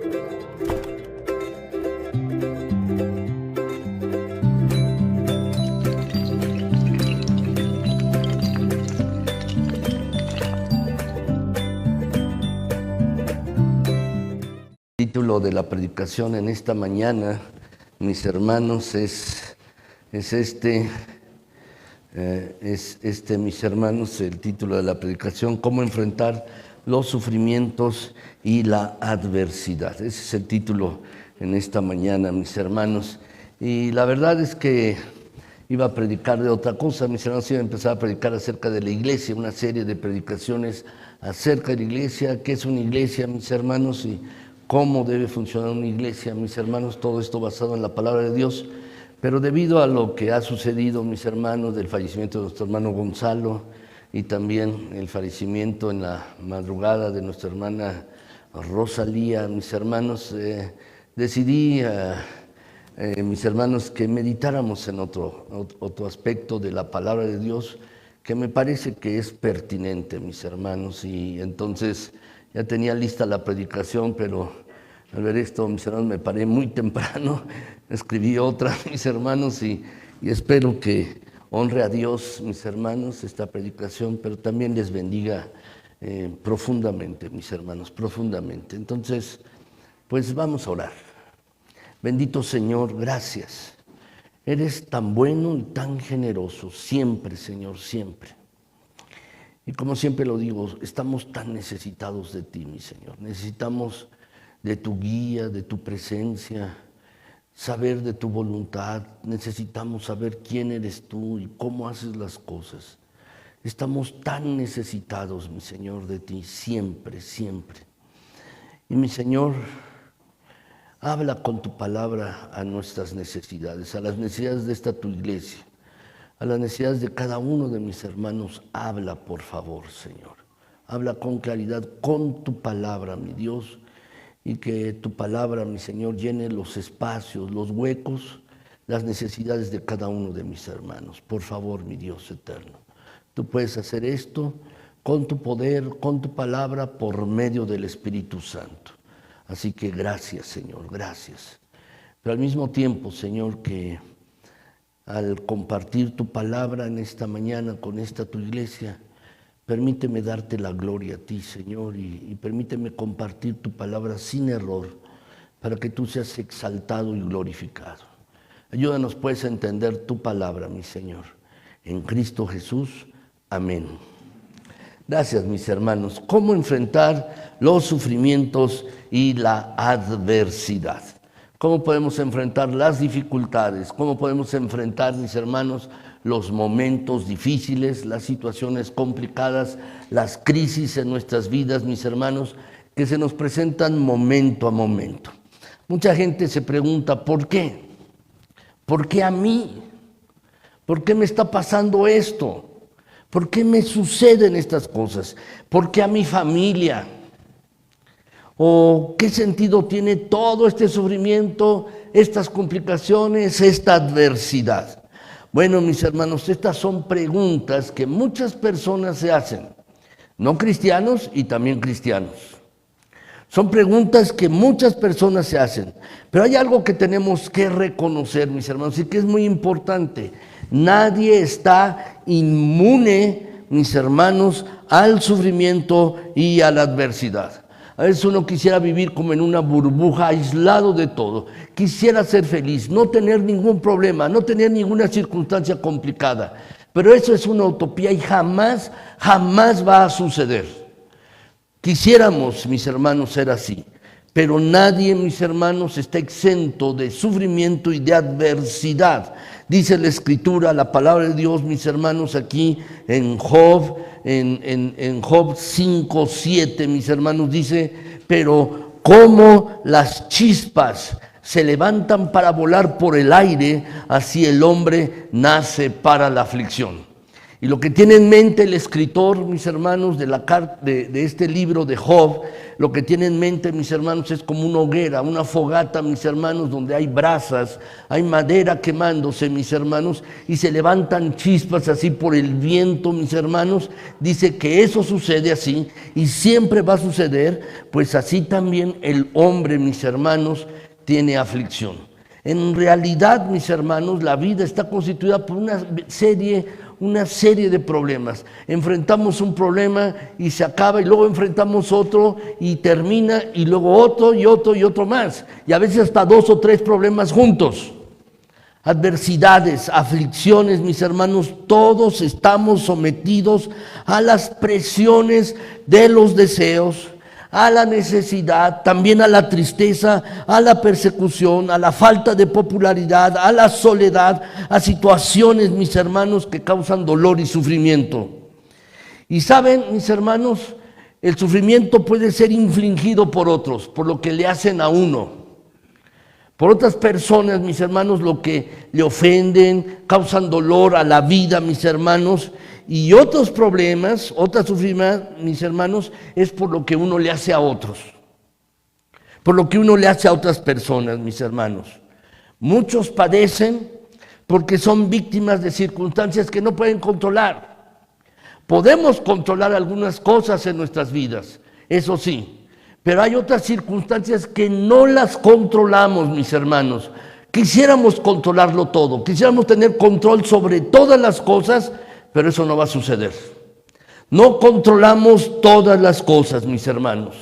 El título de la predicación en esta mañana, mis hermanos, es este, mis hermanos, el título de la predicación: cómo enfrentar los sufrimientos y la adversidad. Ese es el título en esta mañana, mis hermanos. Y la verdad es que iba a predicar de otra cosa, mis hermanos. Iba a empezar a predicar acerca de la iglesia, una serie de predicaciones acerca de la iglesia, qué es una iglesia, mis hermanos, y cómo debe funcionar una iglesia, mis hermanos. Todo esto basado en la palabra de Dios. Pero debido a lo que ha sucedido, mis hermanos, del fallecimiento de nuestro hermano Gonzalo, y también el fallecimiento en la madrugada de nuestra hermana Rosalía, mis hermanos, decidí, mis hermanos, que meditáramos en otro aspecto de la palabra de Dios que me parece que es pertinente, mis hermanos. Y entonces ya tenía lista la predicación, pero al ver esto, mis hermanos, me paré muy temprano, escribí otra, mis hermanos, y espero que honre a Dios, mis hermanos, esta predicación, pero también les bendiga profundamente, mis hermanos, profundamente. Entonces, pues vamos a orar. Bendito Señor, gracias. Eres tan bueno y tan generoso, siempre, Señor, siempre. Y como siempre lo digo, estamos tan necesitados de ti, mi Señor. Necesitamos de tu guía, de tu presencia, saber de tu voluntad. Necesitamos saber quién eres tú y cómo haces las cosas. Estamos tan necesitados, mi Señor, de ti, siempre, siempre. Y mi Señor, habla con tu palabra a nuestras necesidades, a las necesidades de esta tu iglesia, a las necesidades de cada uno de mis hermanos. Habla, por favor, Señor. Habla con claridad, con tu palabra, mi Dios, y que tu palabra, mi Señor, llene los espacios, los huecos, las necesidades de cada uno de mis hermanos. Por favor, mi Dios eterno, tú puedes hacer esto con tu poder, con tu palabra, por medio del Espíritu Santo. Así que gracias, Señor, gracias. Pero al mismo tiempo, Señor, que al compartir tu palabra en esta mañana con esta tu iglesia, permíteme darte la gloria a ti, Señor, y permíteme compartir tu palabra sin error, para que tú seas exaltado y glorificado. Ayúdanos pues a entender tu palabra, mi Señor. En Cristo Jesús, amén. Gracias, mis hermanos. ¿Cómo enfrentar los sufrimientos y la adversidad? ¿Cómo podemos enfrentar las dificultades? ¿Cómo podemos enfrentar, mis hermanos, los momentos difíciles, las situaciones complicadas, las crisis en nuestras vidas, mis hermanos, que se nos presentan momento a momento? Mucha gente se pregunta, ¿por qué? ¿Por qué a mí? ¿Por qué me está pasando esto? ¿Por qué me suceden estas cosas? ¿Por qué a mi familia? ¿O qué sentido tiene todo este sufrimiento, estas complicaciones, esta adversidad? Bueno, mis hermanos, estas son preguntas que muchas personas se hacen, no cristianos y también cristianos. Son preguntas que muchas personas se hacen, pero hay algo que tenemos que reconocer, mis hermanos, y que es muy importante. Nadie está inmune, mis hermanos, al sufrimiento y a la adversidad. A veces uno quisiera vivir como en una burbuja, aislado de todo. Quisiera ser feliz, no tener ningún problema, no tener ninguna circunstancia complicada. Pero eso es una utopía y jamás va a suceder. Quisiéramos, mis hermanos, ser así. Pero nadie, mis hermanos, está exento de sufrimiento y de adversidad. Dice la Escritura, la palabra de Dios, mis hermanos, aquí en Job, en Job 5:7, mis hermanos, dice: pero como las chispas se levantan para volar por el aire, así el hombre nace para la aflicción. Y lo que tiene en mente el escritor, mis hermanos, de este libro de Job, lo que tiene en mente, mis hermanos, es como una hoguera, una fogata, mis hermanos, donde hay brasas, hay madera quemándose, mis hermanos, y se levantan chispas así por el viento, mis hermanos. Dice que eso sucede así y siempre va a suceder, pues así también el hombre, mis hermanos, tiene aflicción. En realidad, mis hermanos, la vida está constituida por una serie de problemas. Enfrentamos un problema y se acaba, y luego enfrentamos otro y termina, y luego otro y otro y otro más. Y a veces hasta 2 o 3 problemas juntos. Adversidades, aflicciones, mis hermanos, todos estamos sometidos a las presiones de los deseos, a la necesidad, también a la tristeza, a la persecución, a la falta de popularidad, a la soledad, a situaciones, mis hermanos, que causan dolor y sufrimiento. Y saben, mis hermanos, el sufrimiento puede ser infligido por otros, por lo que le hacen a uno. Por otras personas, mis hermanos, lo que le ofenden, causan dolor a la vida, mis hermanos. Y otros problemas, otras sufrimientos, mis hermanos, es por lo que uno le hace a otros. Por lo que uno le hace a otras personas, mis hermanos. Muchos padecen porque son víctimas de circunstancias que no pueden controlar. Podemos controlar algunas cosas en nuestras vidas, eso sí, pero hay otras circunstancias que no las controlamos, mis hermanos. Quisiéramos controlarlo todo, quisiéramos tener control sobre todas las cosas, pero eso no va a suceder. No controlamos todas las cosas, mis hermanos.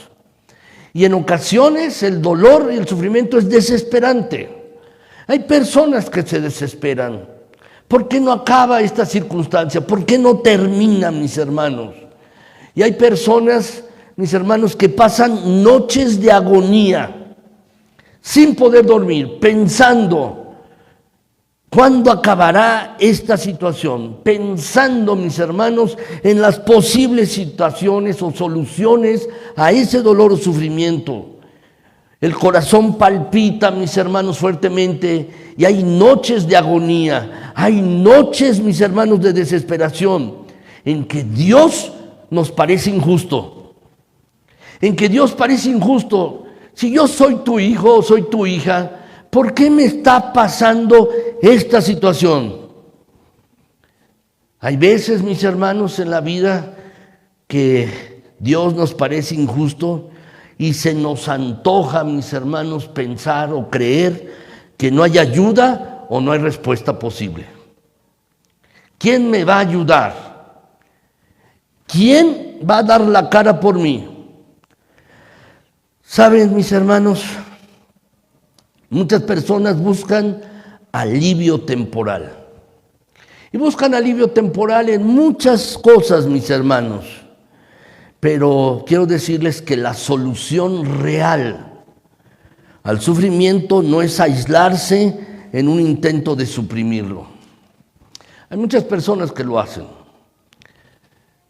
Y en ocasiones el dolor y el sufrimiento es desesperante. Hay personas que se desesperan. ¿Por qué no acaba esta circunstancia? ¿Por qué no termina, mis hermanos? Y hay personas, mis hermanos, que pasan noches de agonía, sin poder dormir, pensando ¿cuándo acabará esta situación? Pensando, mis hermanos, en las posibles situaciones o soluciones a ese dolor o sufrimiento. El corazón palpita, mis hermanos, fuertemente, y hay noches de agonía, hay noches, mis hermanos, de desesperación, en que Dios nos parece injusto. En que Dios parece injusto. Si yo soy tu hijo o soy tu hija, ¿por qué me está pasando esta situación? Hay veces, mis hermanos, en la vida que Dios nos parece injusto y se nos antoja, mis hermanos, pensar o creer que no hay ayuda o no hay respuesta posible. ¿Quién me va a ayudar? ¿Quién va a dar la cara por mí? ¿Saben, mis hermanos? Muchas personas buscan alivio temporal. Y buscan alivio temporal en muchas cosas, mis hermanos. Pero quiero decirles que la solución real al sufrimiento no es aislarse en un intento de suprimirlo. Hay muchas personas que lo hacen.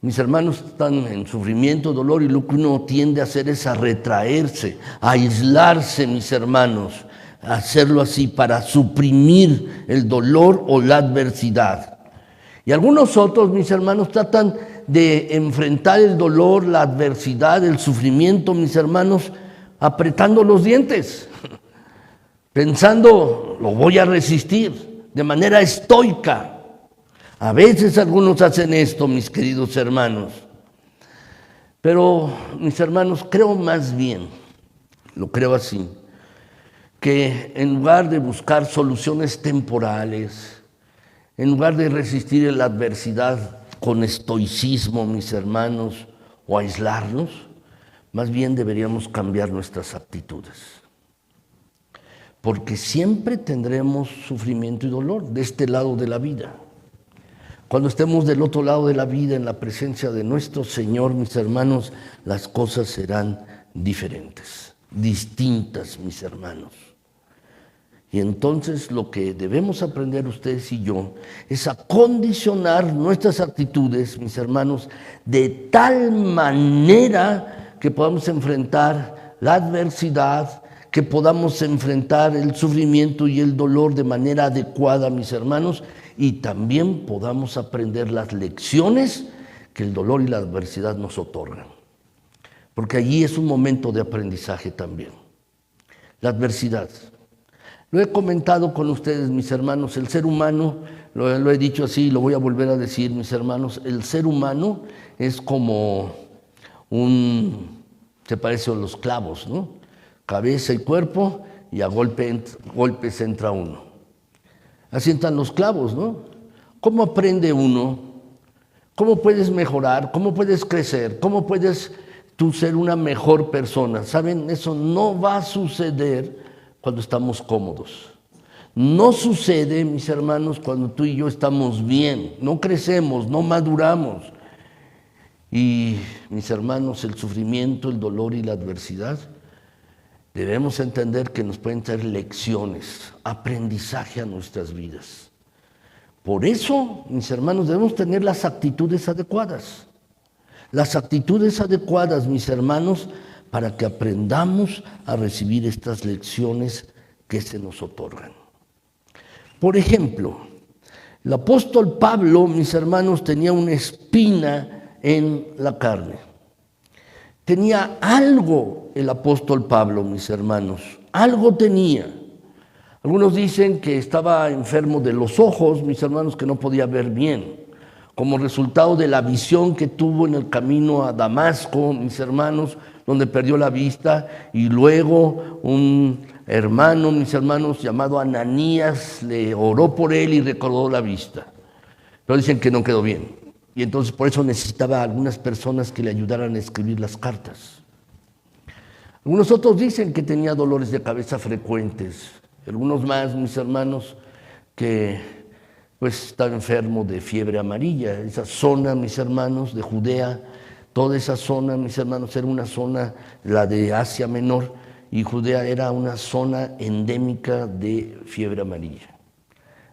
Mis hermanos están en sufrimiento, dolor, y lo que uno tiende a hacer es a retraerse, a aislarse, mis hermanos, a hacerlo así para suprimir el dolor o la adversidad. Y algunos otros, mis hermanos, tratan de enfrentar el dolor, la adversidad, el sufrimiento, mis hermanos, apretando los dientes, pensando, lo voy a resistir, de manera estoica. A veces algunos hacen esto, mis queridos hermanos. Pero, mis hermanos, creo más bien, lo creo así, que en lugar de buscar soluciones temporales, en lugar de resistir la adversidad con estoicismo, mis hermanos, o aislarnos, más bien deberíamos cambiar nuestras actitudes. Porque siempre tendremos sufrimiento y dolor de este lado de la vida. Cuando estemos del otro lado de la vida, en la presencia de nuestro Señor, mis hermanos, las cosas serán diferentes, distintas, mis hermanos. Y entonces lo que debemos aprender ustedes y yo es a condicionar nuestras actitudes, mis hermanos, de tal manera que podamos enfrentar la adversidad, que podamos enfrentar el sufrimiento y el dolor de manera adecuada, mis hermanos, y también podamos aprender las lecciones que el dolor y la adversidad nos otorgan. Porque allí es un momento de aprendizaje también. La adversidad. Lo he comentado con ustedes, mis hermanos, el ser humano, lo he dicho así y lo voy a volver a decir, mis hermanos, el ser humano es como se parece a los clavos, ¿no? Cabeza y cuerpo, y a golpes entra uno. Así entran los clavos, ¿no? ¿Cómo aprende uno? ¿Cómo puedes mejorar? ¿Cómo puedes crecer? ¿Cómo puedes tú ser una mejor persona? ¿Saben? Eso no va a suceder cuando estamos cómodos. No sucede, mis hermanos, cuando tú y yo estamos bien. No crecemos, no maduramos. Y, mis hermanos, el sufrimiento, el dolor y la adversidad, debemos entender que nos pueden traer lecciones, aprendizaje a nuestras vidas. Por eso, mis hermanos, debemos tener las actitudes adecuadas. Las actitudes adecuadas, mis hermanos, para que aprendamos a recibir estas lecciones que se nos otorgan. Por ejemplo, el apóstol Pablo, mis hermanos, tenía una espina en la carne. Tenía algo el apóstol Pablo, mis hermanos, algo tenía. Algunos dicen que estaba enfermo de los ojos, mis hermanos, que no podía ver bien, como resultado de la visión que tuvo en el camino a Damasco, mis hermanos, donde perdió la vista, y luego un hermano, mis hermanos, llamado Ananías, le oró por él y recobró la vista. Pero dicen que no quedó bien. Y entonces por eso necesitaba a algunas personas que le ayudaran a escribir las cartas. Algunos otros dicen que tenía dolores de cabeza frecuentes. Algunos más, mis hermanos, que pues estaba enfermo de fiebre amarilla. Esa zona, mis hermanos, de Judea, toda esa zona, mis hermanos, era una zona, la de Asia Menor, y Judea era una zona endémica de fiebre amarilla.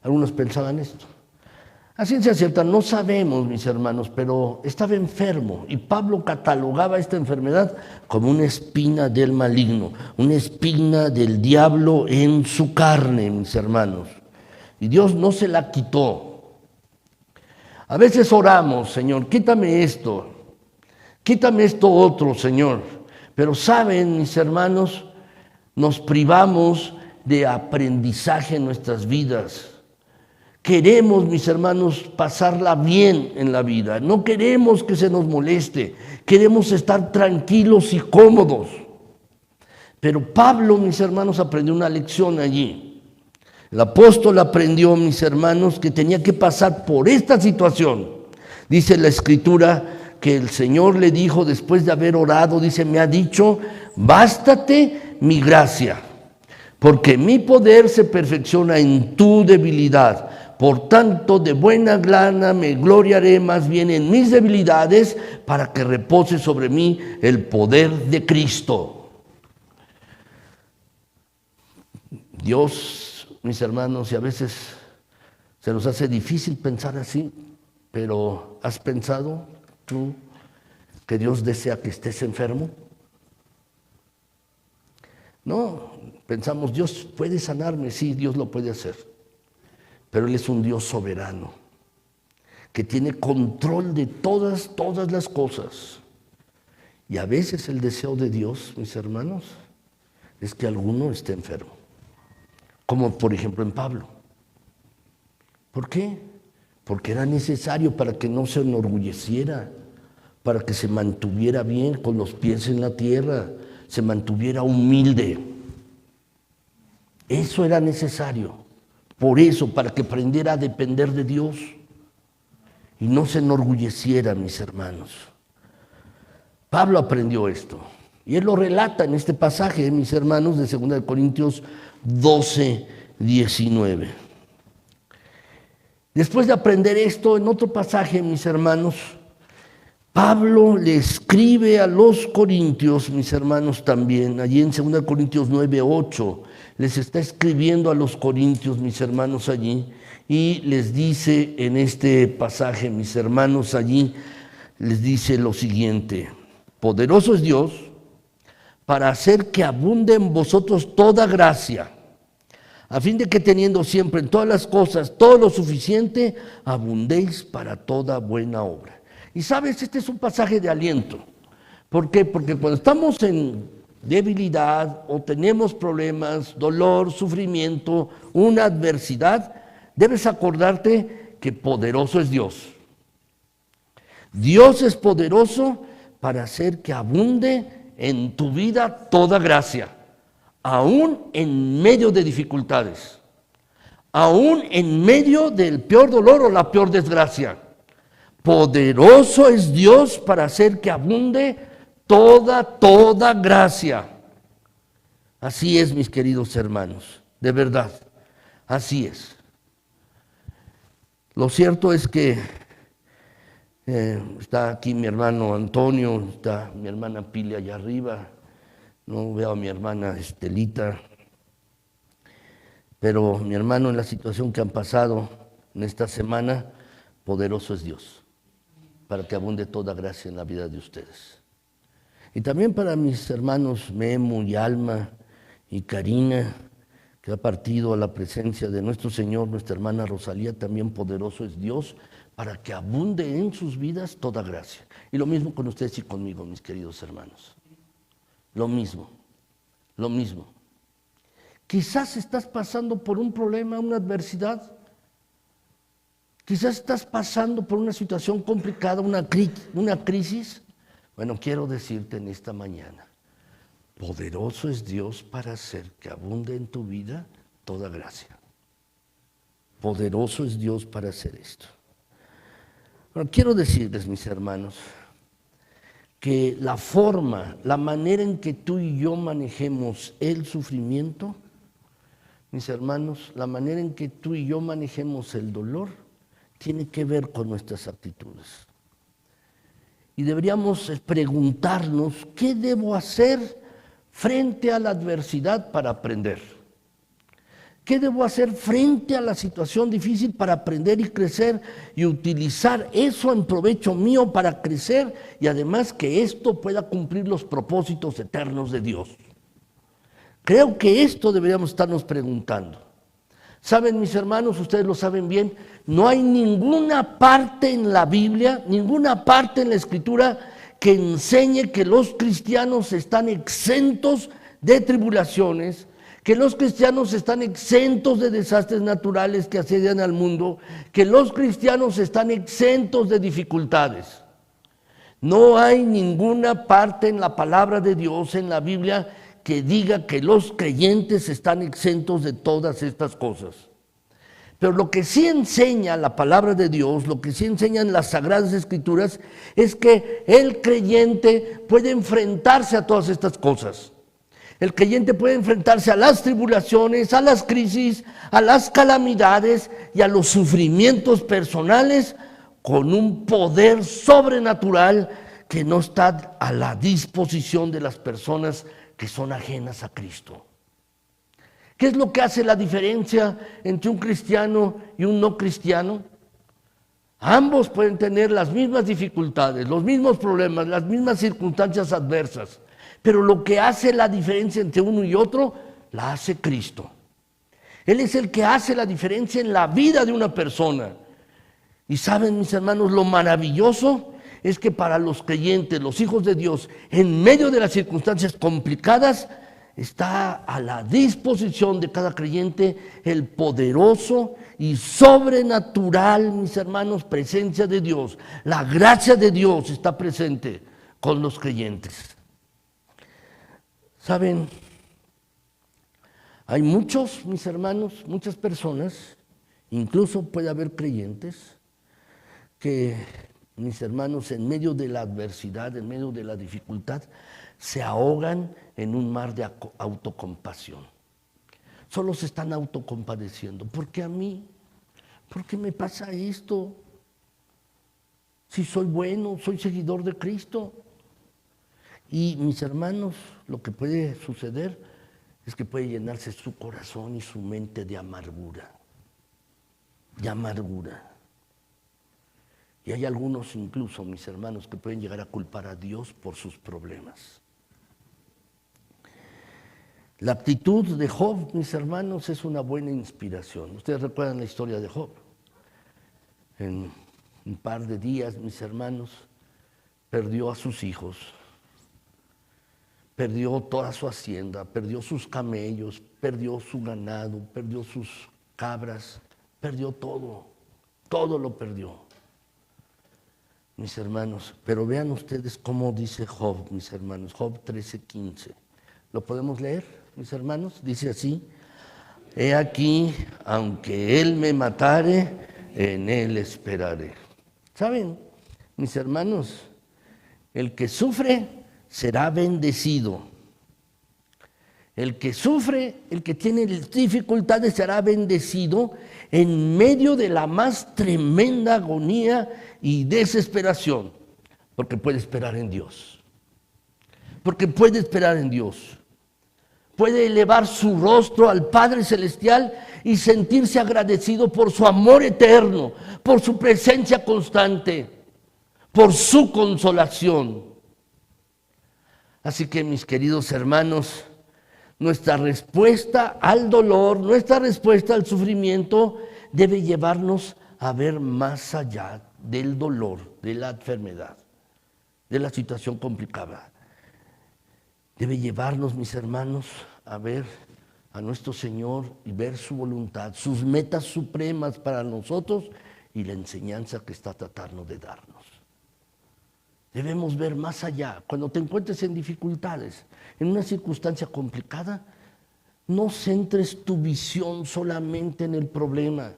Algunos pensaban esto. A ciencia cierta no sabemos, mis hermanos, pero estaba enfermo y Pablo catalogaba esta enfermedad como una espina del maligno, una espina del diablo en su carne, mis hermanos. Y Dios no se la quitó. A veces oramos, Señor, quítame esto otro, Señor. Pero saben, mis hermanos, nos privamos de aprendizaje en nuestras vidas. Queremos, mis hermanos, pasarla bien en la vida. No queremos que se nos moleste. Queremos estar tranquilos y cómodos. Pero Pablo, mis hermanos, aprendió una lección allí. El apóstol aprendió, mis hermanos, que tenía que pasar por esta situación. Dice la Escritura que el Señor le dijo, después de haber orado, dice, me ha dicho, bástate mi gracia, porque mi poder se perfecciona en tu debilidad. Por tanto, de buena gana me gloriaré más bien en mis debilidades, para que repose sobre mí el poder de Cristo. Dios, mis hermanos, y a veces se nos hace difícil pensar así, pero ¿has pensado tú que Dios desea que estés enfermo? No, pensamos, Dios puede sanarme, sí, Dios lo puede hacer. Pero Él es un Dios soberano, que tiene control de todas las cosas. Y a veces el deseo de Dios, mis hermanos, es que alguno esté enfermo. Como por ejemplo en Pablo. ¿Por qué? Porque era necesario para que no se enorgulleciera, para que se mantuviera bien con los pies en la tierra, se mantuviera humilde. Eso era necesario. Por eso, para que aprendiera a depender de Dios y no se enorgulleciera, mis hermanos. Pablo aprendió esto y él lo relata en este pasaje, mis hermanos, de 2 Corintios 12, 19. Después de aprender esto, en otro pasaje, mis hermanos, Pablo le escribe a los corintios, mis hermanos, también, allí en 2 Corintios 9, 8, les está escribiendo a los corintios, mis hermanos, allí, y les dice en este pasaje, mis hermanos, allí, les dice lo siguiente: poderoso es Dios para hacer que abunde en vosotros toda gracia, a fin de que teniendo siempre en todas las cosas todo lo suficiente, abundéis para toda buena obra. Y sabes, este es un pasaje de aliento. ¿Por qué? Porque cuando estamos en debilidad o tenemos problemas, dolor, sufrimiento, una adversidad, debes acordarte que poderoso es Dios. Dios es poderoso para hacer que abunde en tu vida toda gracia, aún en medio de dificultades, aún en medio del peor dolor o la peor desgracia. Poderoso es Dios para hacer que abunde toda gracia. Así es, mis queridos hermanos, de verdad, así es. Lo cierto es que está aquí mi hermano Antonio, está mi hermana Pili allá arriba, no veo a mi hermana Estelita, pero mi hermano, en la situación que han pasado en esta semana, poderoso es Dios para que abunde toda gracia en la vida de ustedes. Y también para mis hermanos Memo y Alma y Karina, que ha partido a la presencia de nuestro Señor, nuestra hermana Rosalía, también poderoso es Dios para que abunde en sus vidas toda gracia. Y lo mismo con ustedes y conmigo, mis queridos hermanos. Lo mismo. Quizás estás pasando por un problema, una adversidad. Quizás estás pasando por una situación complicada, una crisis. Bueno, quiero decirte en esta mañana, poderoso es Dios para hacer que abunde en tu vida toda gracia. Poderoso es Dios para hacer esto. Bueno, quiero decirles, mis hermanos, que la manera en que tú y yo manejemos el sufrimiento, mis hermanos, la manera en que tú y yo manejemos el dolor, tiene que ver con nuestras actitudes. Y deberíamos preguntarnos, ¿qué debo hacer frente a la adversidad para aprender? ¿Qué debo hacer frente a la situación difícil para aprender y crecer y utilizar eso en provecho mío para crecer y además que esto pueda cumplir los propósitos eternos de Dios? Creo que esto deberíamos estarnos preguntando. Saben, mis hermanos, ustedes lo saben bien, no hay ninguna parte en la Biblia, ninguna parte en la Escritura que enseñe que los cristianos están exentos de tribulaciones, que los cristianos están exentos de desastres naturales que asedian al mundo, que los cristianos están exentos de dificultades. No hay ninguna parte en la palabra de Dios, en la Biblia, que diga que los creyentes están exentos de todas estas cosas. Pero lo que sí enseña la palabra de Dios, lo que sí enseñan las Sagradas Escrituras, es que el creyente puede enfrentarse a todas estas cosas. El creyente puede enfrentarse a las tribulaciones, a las crisis, a las calamidades y a los sufrimientos personales con un poder sobrenatural que no está a la disposición de las personas que son ajenas a Cristo. ¿Qué es lo que hace la diferencia entre un cristiano y un no cristiano? Ambos pueden tener las mismas dificultades, los mismos problemas, las mismas circunstancias adversas, pero lo que hace la diferencia entre uno y otro, la hace Cristo. Él es el que hace la diferencia en la vida de una persona. Y saben, mis hermanos, lo maravilloso es que para los creyentes, los hijos de Dios, en medio de las circunstancias complicadas, está a la disposición de cada creyente el poderoso y sobrenatural, mis hermanos, presencia de Dios. La gracia de Dios está presente con los creyentes. Saben, hay muchos, mis hermanos, muchas personas, incluso puede haber creyentes, que, mis hermanos, en medio de la adversidad, en medio de la dificultad, se ahogan en un mar de autocompasión. Solo se están autocompadeciendo. ¿Por qué a mí? ¿Por qué me pasa esto? Si soy bueno, soy seguidor de Cristo. Y mis hermanos, lo que puede suceder es que puede llenarse su corazón y su mente de amargura. De amargura. Y hay algunos incluso, mis hermanos, que pueden llegar a culpar a Dios por sus problemas. La actitud de Job, mis hermanos, es una buena inspiración. Ustedes recuerdan la historia de Job. En un par de días, mis hermanos, perdió a sus hijos, perdió toda su hacienda, perdió sus camellos, perdió su ganado, perdió sus cabras, perdió todo, todo lo perdió. Mis hermanos, pero vean ustedes cómo dice Job, mis hermanos, Job 13:15. ¿Lo podemos leer, mis hermanos? Dice así: he aquí, aunque él me matare, en él esperaré. ¿Saben, mis hermanos? El que sufre será bendecido. El que sufre, el que tiene dificultades será bendecido en medio de la más tremenda agonía y desesperación, porque puede esperar en Dios. Porque puede esperar en Dios. Puede elevar su rostro al Padre Celestial y sentirse agradecido por su amor eterno, por su presencia constante, por su consolación. Así que, mis queridos hermanos, nuestra respuesta al dolor, nuestra respuesta al sufrimiento debe llevarnos a ver más allá del dolor, de la enfermedad, de la situación complicada. Debe llevarnos, mis hermanos, a ver a nuestro Señor y ver su voluntad, sus metas supremas para nosotros y la enseñanza que está tratando de darnos. Debemos ver más allá. Cuando te encuentres en dificultades, en una circunstancia complicada, no centres tu visión solamente en el problema.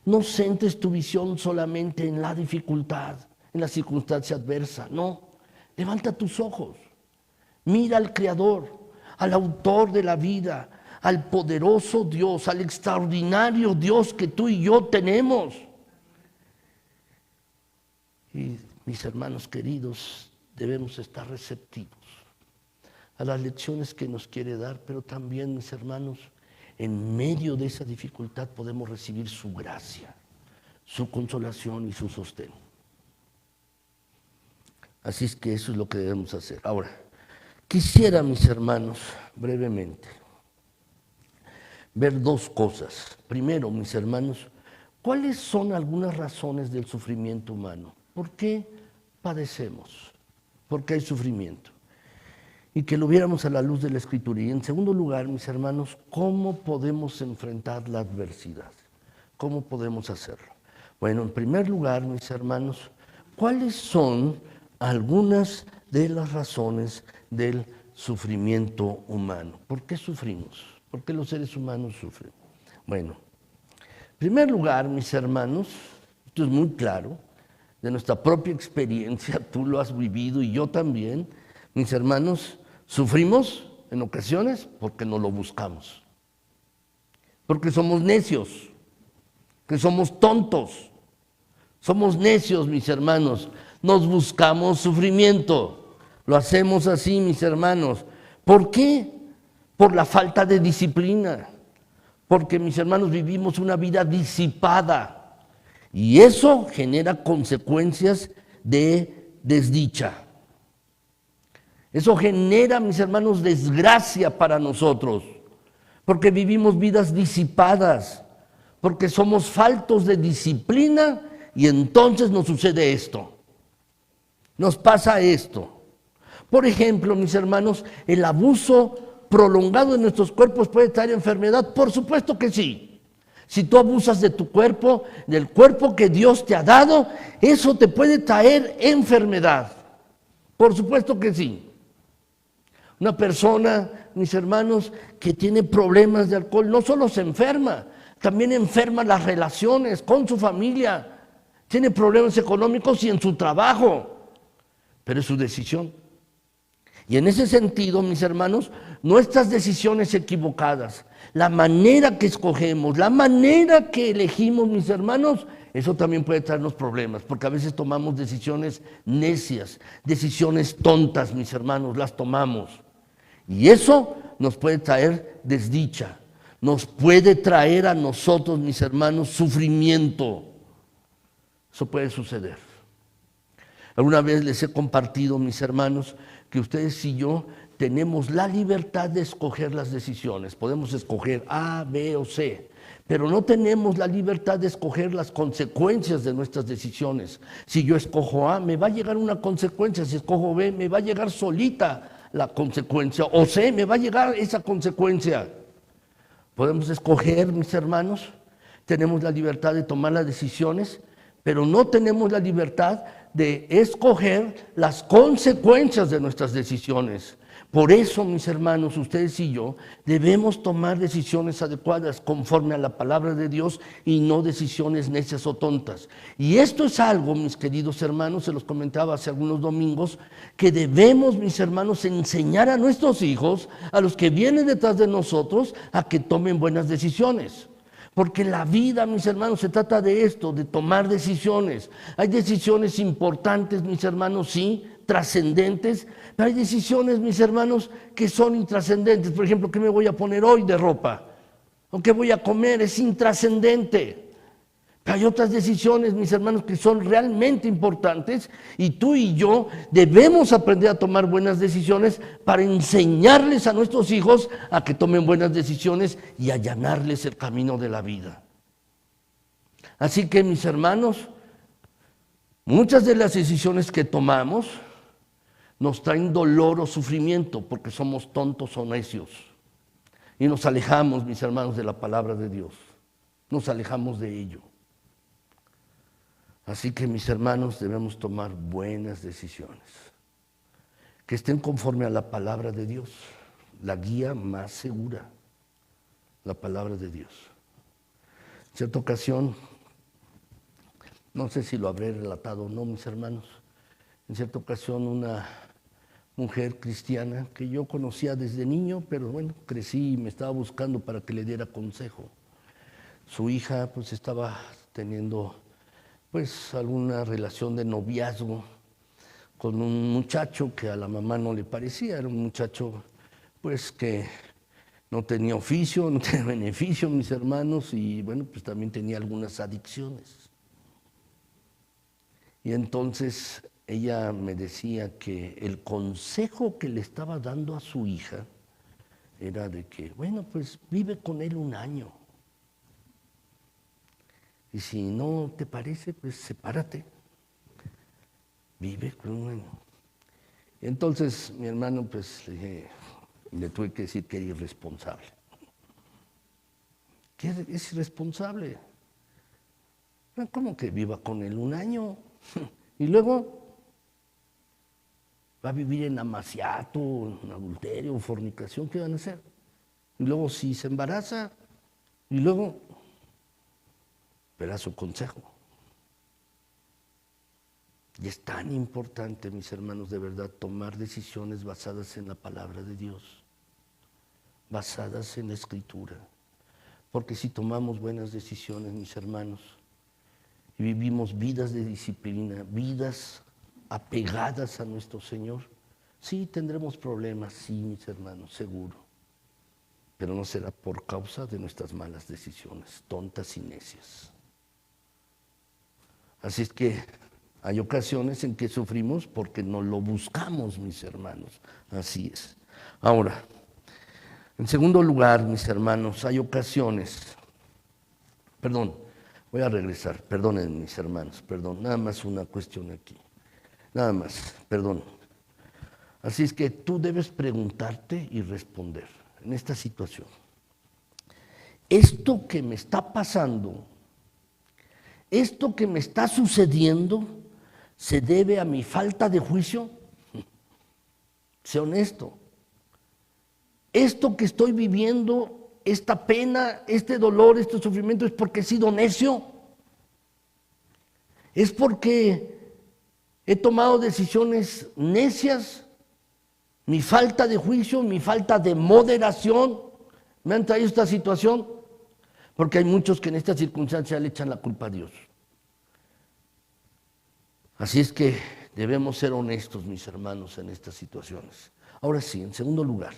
No centres tu visión solamente en la dificultad, en la circunstancia adversa. No, levanta tus ojos. Mira al Creador, al autor de la vida, al poderoso Dios, al extraordinario Dios que tú y yo tenemos. Y mis hermanos queridos, debemos estar receptivos a las lecciones que nos quiere dar, pero también, mis hermanos, en medio de esa dificultad podemos recibir su gracia, su consolación y su sostén. Así es que eso es lo que debemos hacer. Ahora, quisiera, mis hermanos, brevemente, ver dos cosas. Primero, mis hermanos, ¿cuáles son algunas razones del sufrimiento humano? ¿Por qué padecemos? ¿Por qué hay sufrimiento? Y que lo viéramos a la luz de la Escritura. Y en segundo lugar, mis hermanos, ¿cómo podemos enfrentar la adversidad? ¿Cómo podemos hacerlo? Bueno, en primer lugar, mis hermanos, ¿cuáles son algunas de las razones del sufrimiento humano? ¿Por qué sufrimos? ¿Por qué los seres humanos sufren? Bueno, en primer lugar, mis hermanos, esto es muy claro, de nuestra propia experiencia, tú lo has vivido y yo también, mis hermanos, sufrimos en ocasiones porque no lo buscamos, porque somos necios, que somos tontos, somos necios, mis hermanos, nos buscamos sufrimiento, lo hacemos así, mis hermanos. ¿Por qué? Por la falta de disciplina, porque, mis hermanos, vivimos una vida disipada y eso genera consecuencias de desdicha. Eso genera, mis hermanos, desgracia para nosotros, porque vivimos vidas disipadas, porque somos faltos de disciplina y entonces nos sucede esto, nos pasa esto. Por ejemplo, mis hermanos, el abuso prolongado de nuestros cuerpos puede traer enfermedad. Por supuesto que sí. Si tú abusas de tu cuerpo, del cuerpo que Dios te ha dado, eso te puede traer enfermedad. Por supuesto que sí. Una persona, mis hermanos, que tiene problemas de alcohol, no solo se enferma, también enferma las relaciones con su familia, tiene problemas económicos y en su trabajo, pero es su decisión. Y en ese sentido, mis hermanos, nuestras decisiones equivocadas, la manera que escogemos, la manera que elegimos, mis hermanos, eso también puede traernos problemas, porque a veces tomamos decisiones necias, decisiones tontas, mis hermanos, las tomamos. Y eso nos puede traer desdicha, nos puede traer a nosotros, mis hermanos, sufrimiento. Eso puede suceder. Alguna vez les he compartido, mis hermanos, que ustedes y yo tenemos la libertad de escoger las decisiones. Podemos escoger A, B o C, pero no tenemos la libertad de escoger las consecuencias de nuestras decisiones. Si yo escojo A, me va a llegar una consecuencia. Si escojo B, me va a llegar solita la consecuencia. O C, me va a llegar esa consecuencia. Podemos escoger, mis hermanos, tenemos la libertad de tomar las decisiones, pero no tenemos la libertad de escoger las consecuencias de nuestras decisiones. Por eso, mis hermanos, ustedes y yo debemos tomar decisiones adecuadas conforme a la palabra de Dios y no decisiones necias o tontas. Y esto es algo, mis queridos hermanos, se los comentaba hace algunos domingos, que debemos, mis hermanos, enseñar a nuestros hijos, a los que vienen detrás de nosotros, a que tomen buenas decisiones. Porque la vida, mis hermanos, se trata de esto, de tomar decisiones. Hay decisiones importantes, mis hermanos, sí, trascendentes, pero hay decisiones, mis hermanos, que son intrascendentes. Por ejemplo, ¿qué me voy a poner hoy de ropa? ¿O qué voy a comer? Es intrascendente. Pero hay otras decisiones, mis hermanos, que son realmente importantes y tú y yo debemos aprender a tomar buenas decisiones para enseñarles a nuestros hijos a que tomen buenas decisiones y allanarles el camino de la vida. Así que, mis hermanos, muchas de las decisiones que tomamos nos traen dolor o sufrimiento porque somos tontos o necios. Y nos alejamos, mis hermanos, de la palabra de Dios. Nos alejamos de ello. Así que, mis hermanos, debemos tomar buenas decisiones, que estén conforme a la palabra de Dios, la guía más segura, la palabra de Dios. En cierta ocasión, no sé si lo habré relatado o no, mis hermanos, en cierta ocasión una mujer cristiana que yo conocía desde niño, pero bueno, crecí y me estaba buscando para que le diera consejo. Su hija pues estaba teniendo pues alguna relación de noviazgo con un muchacho que a la mamá no le parecía, era un muchacho pues que no tenía oficio, no tenía beneficio, mis hermanos, y bueno, pues también tenía algunas adicciones. Y entonces ella me decía que el consejo que le estaba dando a su hija era de que, bueno, pues vive con él un año. Y si no te parece, pues sepárate. Vive con un año. Y entonces mi hermano, pues le tuve que decir que era irresponsable. ¿Qué es irresponsable? ¿Cómo que viva con él un año? Y luego va a vivir en amaciato, en adulterio, fornicación, ¿qué van a hacer? Y luego si se embaraza, y luego verá su consejo. Y es tan importante, mis hermanos, de verdad, tomar decisiones basadas en la palabra de Dios, basadas en la Escritura. Porque si tomamos buenas decisiones, mis hermanos, y vivimos vidas de disciplina, vidas apegadas a nuestro Señor, sí tendremos problemas, sí, mis hermanos, seguro. Pero no será por causa de nuestras malas decisiones, tontas y necias. Así es que hay ocasiones en que sufrimos porque no lo buscamos, mis hermanos. Así es. Ahora, en segundo lugar, mis hermanos, hay ocasiones, voy a regresar, perdonen mis hermanos, nada más una cuestión aquí, nada más, perdón. Así es que tú debes preguntarte y responder en esta situación. Esto que me está pasando, esto que me está sucediendo, ¿se debe a mi falta de juicio? Sé honesto. Esto que estoy viviendo, esta pena, este dolor, este sufrimiento, ¿es porque he sido necio? ¿Es porque he tomado decisiones necias? ¿Mi falta de juicio, mi falta de moderación me han traído esta situación? Porque hay muchos que en esta circunstancia le echan la culpa a Dios. Así es que debemos ser honestos, mis hermanos, en estas situaciones. Ahora sí, en segundo lugar,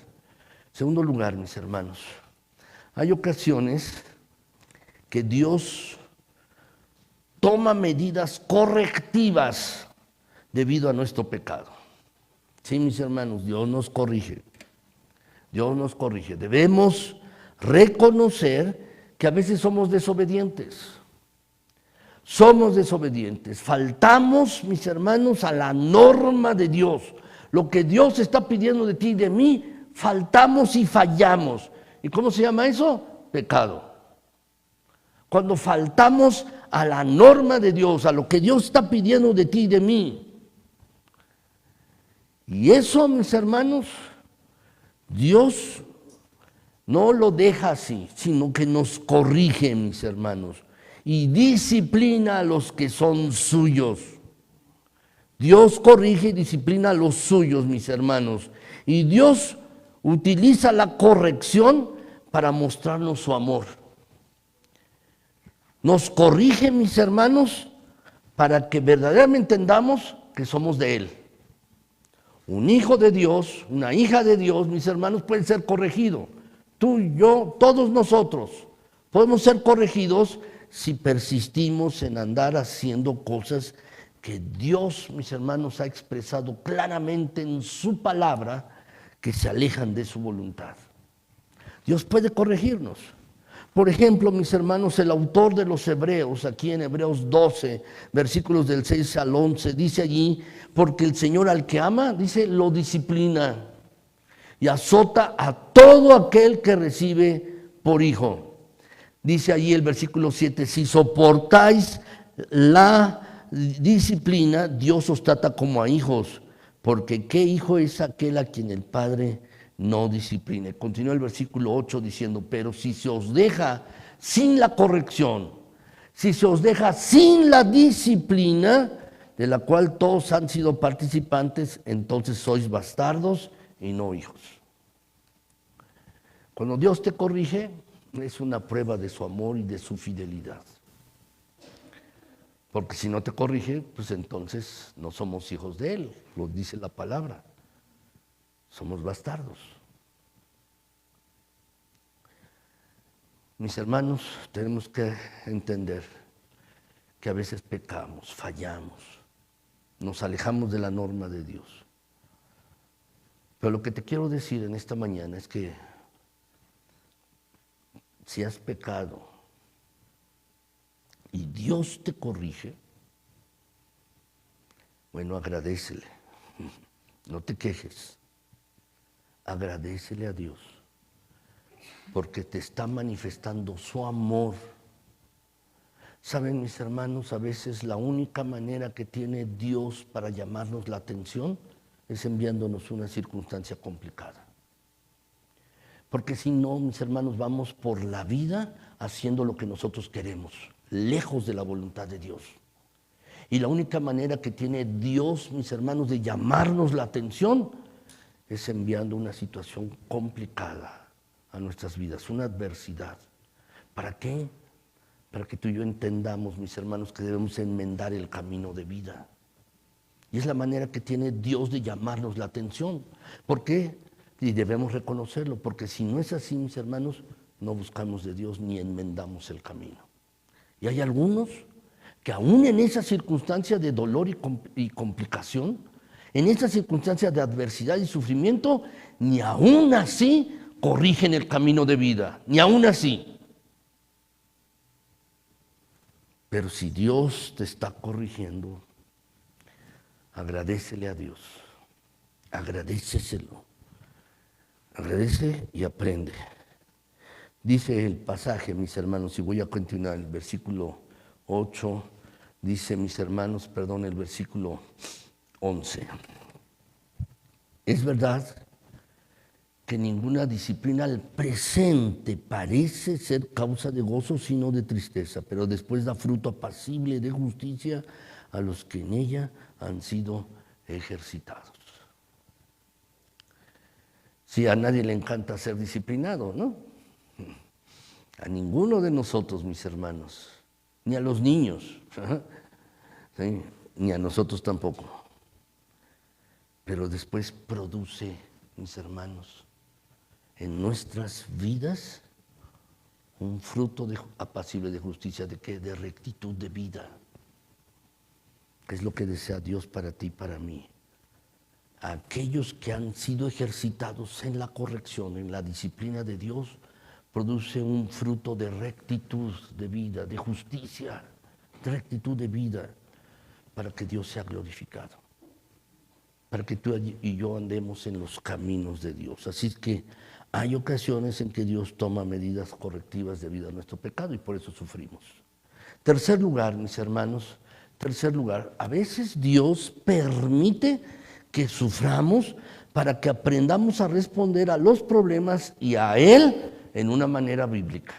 mis hermanos, hay ocasiones que Dios toma medidas correctivas debido a nuestro pecado. Sí, mis hermanos, Dios nos corrige. Dios nos corrige. Debemos reconocer que a veces somos desobedientes. Somos desobedientes. Faltamos, mis hermanos, a la norma de Dios. Lo que Dios está pidiendo de ti y de mí, faltamos y fallamos. ¿Y cómo se llama eso? Pecado. Cuando faltamos a la norma de Dios, a lo que Dios está pidiendo de ti y de mí. Y eso, mis hermanos, Dios no lo deja así, sino que nos corrige, mis hermanos, y disciplina a los que son suyos. Dios corrige y disciplina a los suyos, mis hermanos. Y Dios utiliza la corrección para mostrarnos su amor. Nos corrige, mis hermanos, para que verdaderamente entendamos que somos de Él. Un hijo de Dios, una hija de Dios, mis hermanos, puede ser corregido. Tú, yo, todos nosotros podemos ser corregidos si persistimos en andar haciendo cosas que Dios, mis hermanos, ha expresado claramente en su palabra, que se alejan de su voluntad. Dios puede corregirnos. Por ejemplo, mis hermanos, el autor de los Hebreos, aquí en Hebreos 12, versículos del 6 al 11, dice allí, porque el Señor al que ama, dice, lo disciplina y azota a todo aquel que recibe por hijo. Dice allí el versículo 7, si soportáis la disciplina, Dios os trata como a hijos, porque ¿qué hijo es aquel a quien el Padre no discipline? Continúa el versículo 8 diciendo, pero si se os deja sin la corrección, si se os deja sin la disciplina, de la cual todos han sido participantes, entonces sois bastardos y no hijos. Cuando Dios te corrige, es una prueba de su amor y de su fidelidad. Porque si no te corrige, pues entonces no somos hijos de Él, lo dice la palabra. Somos bastardos. Mis hermanos, tenemos que entender que a veces pecamos, fallamos, nos alejamos de la norma de Dios. Pero lo que te quiero decir en esta mañana es que si has pecado y Dios te corrige, bueno, agradécele, no te quejes, agradécele a Dios, porque te está manifestando su amor. Saben, mis hermanos, a veces la única manera que tiene Dios para llamarnos la atención es enviándonos una circunstancia complicada. Porque si no, mis hermanos, vamos por la vida haciendo lo que nosotros queremos, lejos de la voluntad de Dios. Y la única manera que tiene Dios, mis hermanos, de llamarnos la atención es enviando una situación complicada a nuestras vidas, una adversidad. ¿Para qué? Para que tú y yo entendamos, mis hermanos, que debemos enmendar el camino de vida. Y es la manera que tiene Dios de llamarnos la atención. ¿Por qué? Y debemos reconocerlo, porque si no es así, mis hermanos, no buscamos de Dios ni enmendamos el camino. Y hay algunos que aún en esa circunstancia de dolor y complicación, en esa circunstancia de adversidad y sufrimiento, ni aún así corrigen el camino de vida, ni aún así. Pero si Dios te está corrigiendo, agradécele a Dios, agradéceselo. Agradece y aprende. Dice el pasaje, mis hermanos, y voy a continuar el versículo 8, dice, mis hermanos, perdón, el versículo 11. Es verdad que ninguna disciplina al presente parece ser causa de gozo, sino de tristeza, pero después da fruto apacible de justicia a los que en ella han sido ejercitados. Sí, a nadie le encanta ser disciplinado, ¿no? A ninguno de nosotros, mis hermanos, ni a los niños, ¿sí? Ni a nosotros tampoco. Pero después produce, mis hermanos, en nuestras vidas un fruto apacible de justicia, ¿de qué? De rectitud de vida. ¿Qué es lo que desea Dios para ti y para mí? aquellos que han sido ejercitados en la corrección, en la disciplina de Dios, produce un fruto de rectitud de vida, de justicia, de rectitud de vida, para que Dios sea glorificado, para que tú y yo andemos en los caminos de Dios. Así es que hay ocasiones en que Dios toma medidas correctivas debido a nuestro pecado y por eso sufrimos. Tercer lugar, mis hermanos, a veces Dios permite que suframos para que aprendamos a responder a los problemas y a Él en una manera bíblica.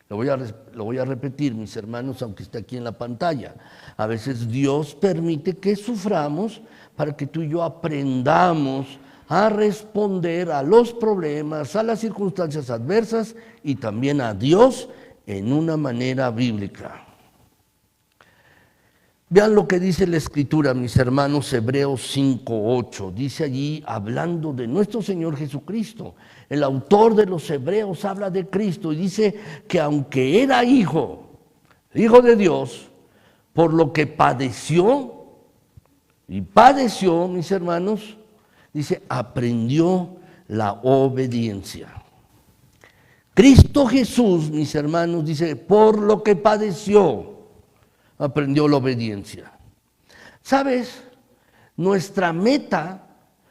Lo voy a repetir, mis hermanos, aunque esté aquí en la pantalla. A veces Dios permite que suframos para que tú y yo aprendamos a responder a los problemas, a las circunstancias adversas y también a Dios en una manera bíblica. Vean lo que dice la Escritura, mis hermanos, Hebreos 5:8. Dice allí, hablando de nuestro Señor Jesucristo, el autor de los Hebreos habla de Cristo y dice que aunque era hijo de Dios, por lo que padeció, mis hermanos, dice, aprendió la obediencia. Cristo Jesús, mis hermanos, dice, por lo que padeció, aprendió la obediencia. ¿Sabes? Nuestra meta,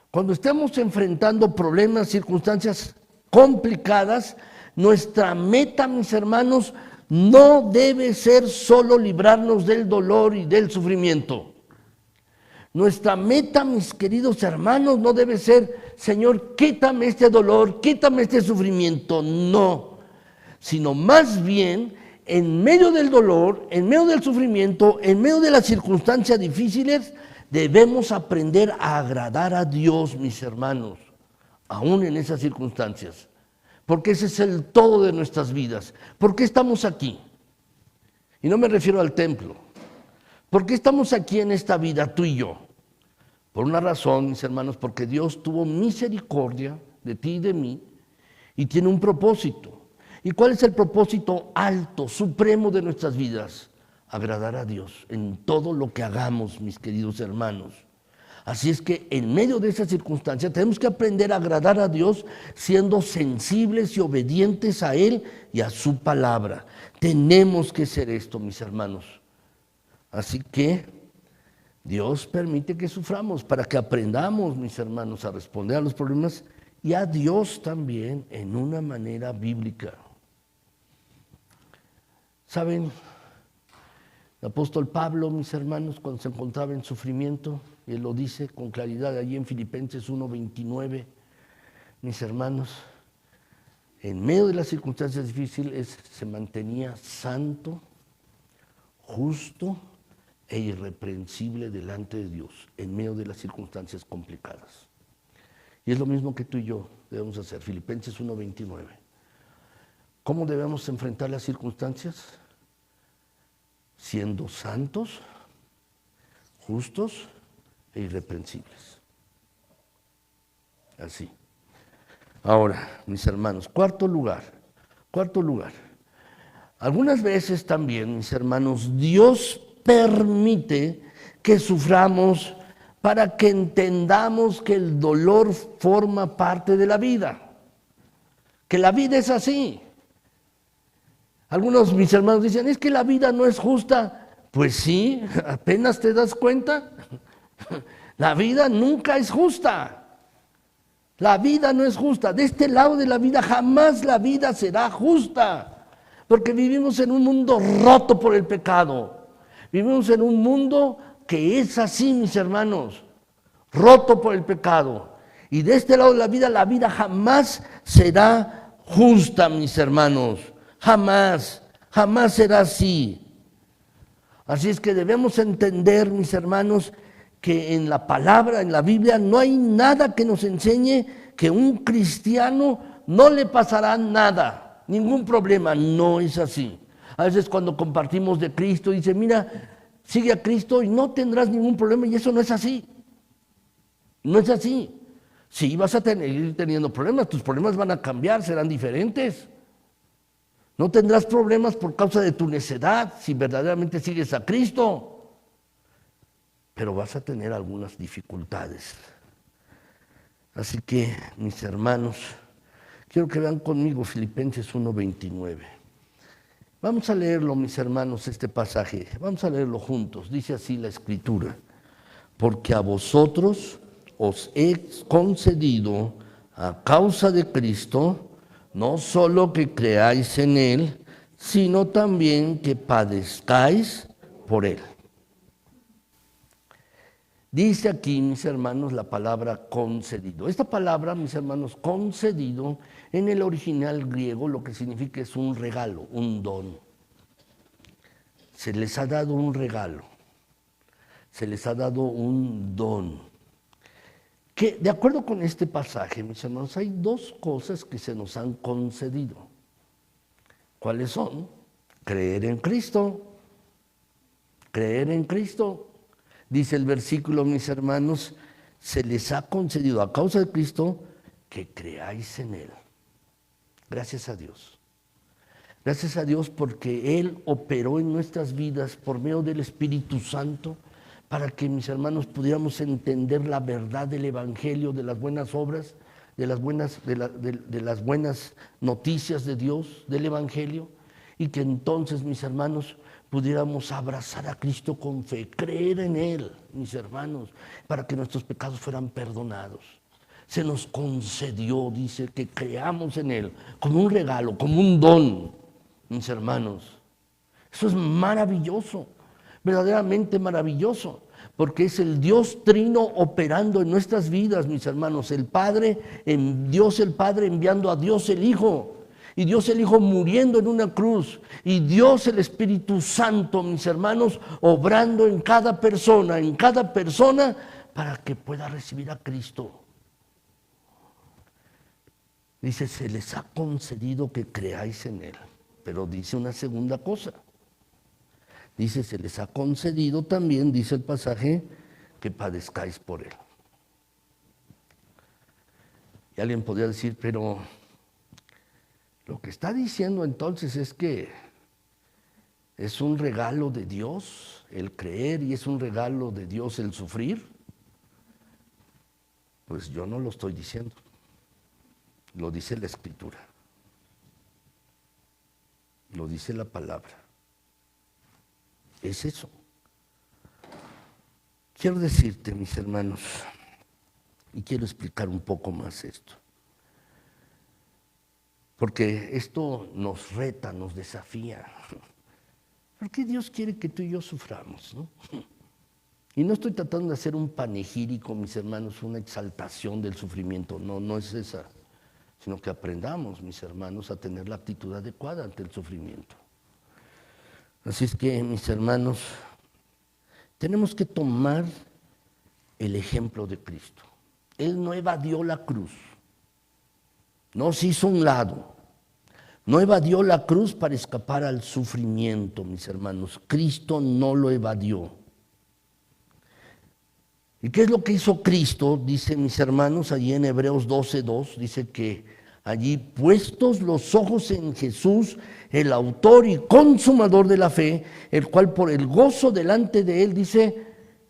cuando estemos enfrentando problemas, circunstancias complicadas, nuestra meta, mis hermanos, no debe ser solo librarnos del dolor y del sufrimiento. Nuestra meta, mis queridos hermanos, no debe ser, Señor, quítame este dolor, quítame este sufrimiento. No, sino más bien, en medio del dolor, en medio del sufrimiento, en medio de las circunstancias difíciles, debemos aprender a agradar a Dios, mis hermanos, aún en esas circunstancias. Porque ese es el todo de nuestras vidas. ¿Por qué estamos aquí? Y no me refiero al templo. ¿Por qué estamos aquí en esta vida, tú y yo? Por una razón, mis hermanos, porque Dios tuvo misericordia de ti y de mí y tiene un propósito. ¿Y cuál es el propósito alto, supremo de nuestras vidas? Agradar a Dios en todo lo que hagamos, mis queridos hermanos. Así es que en medio de esas circunstancias tenemos que aprender a agradar a Dios siendo sensibles y obedientes a Él y a su palabra. Tenemos que ser esto, mis hermanos. Así que Dios permite que suframos para que aprendamos, mis hermanos, a responder a los problemas y a Dios también en una manera bíblica. ¿Saben? El apóstol Pablo, mis hermanos, cuando se encontraba en sufrimiento, y él lo dice con claridad allí en Filipenses 1:29, mis hermanos, en medio de las circunstancias difíciles se mantenía santo, justo e irreprensible delante de Dios, en medio de las circunstancias complicadas. Y es lo mismo que tú y yo debemos hacer, Filipenses 1:29. ¿Cómo debemos enfrentar las circunstancias? Siendo santos, justos e irreprensibles. Así. Ahora, mis hermanos, cuarto lugar. Algunas veces también, mis hermanos, Dios permite que suframos para que entendamos que el dolor forma parte de la vida, que la vida es así. Algunos mis hermanos dicen, es que la vida no es justa. Pues sí, apenas te das cuenta. La vida nunca es justa. La vida no es justa. De este lado de la vida jamás la vida será justa. Porque vivimos en un mundo roto por el pecado. Vivimos en un mundo que es así, mis hermanos, roto por el pecado. Y de este lado de la vida jamás será justa, mis hermanos. Jamás será así. Así es que debemos entender, mis hermanos, que en la palabra, en la Biblia, no hay nada que nos enseñe que un cristiano no le pasará nada, ningún problema. No es así. A veces cuando compartimos de Cristo, dice, mira, sigue a Cristo y no tendrás ningún problema, y eso no es así. No es así. Sí, vas a ir teniendo problemas, tus problemas van a cambiar, serán diferentes. No tendrás problemas por causa de tu necedad si verdaderamente sigues a Cristo. Pero vas a tener algunas dificultades. Así que, mis hermanos, quiero que vean conmigo Filipenses 1:29. Vamos a leerlo, mis hermanos, este pasaje. Vamos a leerlo juntos. Dice así la Escritura. Porque a vosotros os he concedido a causa de Cristo, no solo que creáis en Él, sino también que padezcáis por Él. Dice aquí, mis hermanos, la palabra concedido. Esta palabra, mis hermanos, concedido, en el original griego lo que significa es un regalo, un don. Se les ha dado un regalo, se les ha dado un don. Que, de acuerdo con este pasaje, mis hermanos, hay dos cosas que se nos han concedido. ¿Cuáles son? Creer en Cristo. Creer en Cristo. Dice el versículo, mis hermanos, se les ha concedido a causa de Cristo que creáis en Él. Gracias a Dios. Gracias a Dios porque Él operó en nuestras vidas por medio del Espíritu Santo para que, mis hermanos, pudiéramos entender la verdad del Evangelio, de las buenas obras, de las buenas noticias de Dios, del Evangelio, y que entonces, mis hermanos, pudiéramos abrazar a Cristo con fe, creer en Él, mis hermanos, para que nuestros pecados fueran perdonados. Se nos concedió, dice, que creamos en Él, como un regalo, como un don, mis hermanos. Eso es maravilloso, verdaderamente maravilloso, porque es el Dios Trino operando en nuestras vidas, mis hermanos. El Padre, Dios el Padre enviando a Dios el Hijo, y Dios el Hijo muriendo en una cruz, y Dios el Espíritu Santo, mis hermanos, obrando en cada persona, para que pueda recibir a Cristo. Dice, se les ha concedido que creáis en Él, pero dice una segunda cosa. Dice, se les ha concedido también, dice el pasaje, que padezcáis por Él. Y alguien podría decir, pero lo que está diciendo entonces es que es un regalo de Dios el creer y es un regalo de Dios el sufrir. Pues yo no lo estoy diciendo, lo dice la Escritura, lo dice la palabra. Es eso. Quiero decirte, mis hermanos, y quiero explicar un poco más esto, porque esto nos reta, nos desafía. ¿Por qué Dios quiere que tú y yo suframos, no? Y no estoy tratando de hacer un panegírico, mis hermanos, una exaltación del sufrimiento, no es esa, sino que aprendamos, mis hermanos, a tener la actitud adecuada ante el sufrimiento. Así es que, mis hermanos, tenemos que tomar el ejemplo de Cristo. Él no evadió la cruz, no se hizo a un lado, no evadió la cruz para escapar al sufrimiento, mis hermanos. Cristo no lo evadió. ¿Y qué es lo que hizo Cristo? Dice, mis hermanos, allí en Hebreos 12:2, dice que allí, puestos los ojos en Jesús, el autor y consumador de la fe, el cual por el gozo delante de él, dice,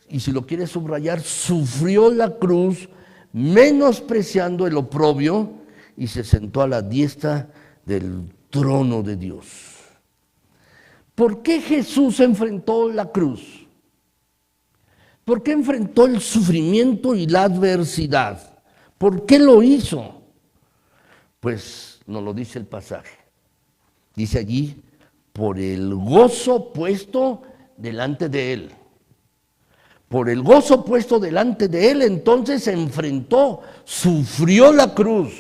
y si lo quiere subrayar, sufrió la cruz, menospreciando el oprobio, y se sentó a la diestra del trono de Dios. ¿Por qué Jesús enfrentó la cruz? ¿Por qué enfrentó el sufrimiento y la adversidad? ¿Por qué lo hizo? Pues nos lo dice el pasaje. Dice allí, por el gozo puesto delante de él. Por el gozo puesto delante de él, entonces se enfrentó, sufrió la cruz.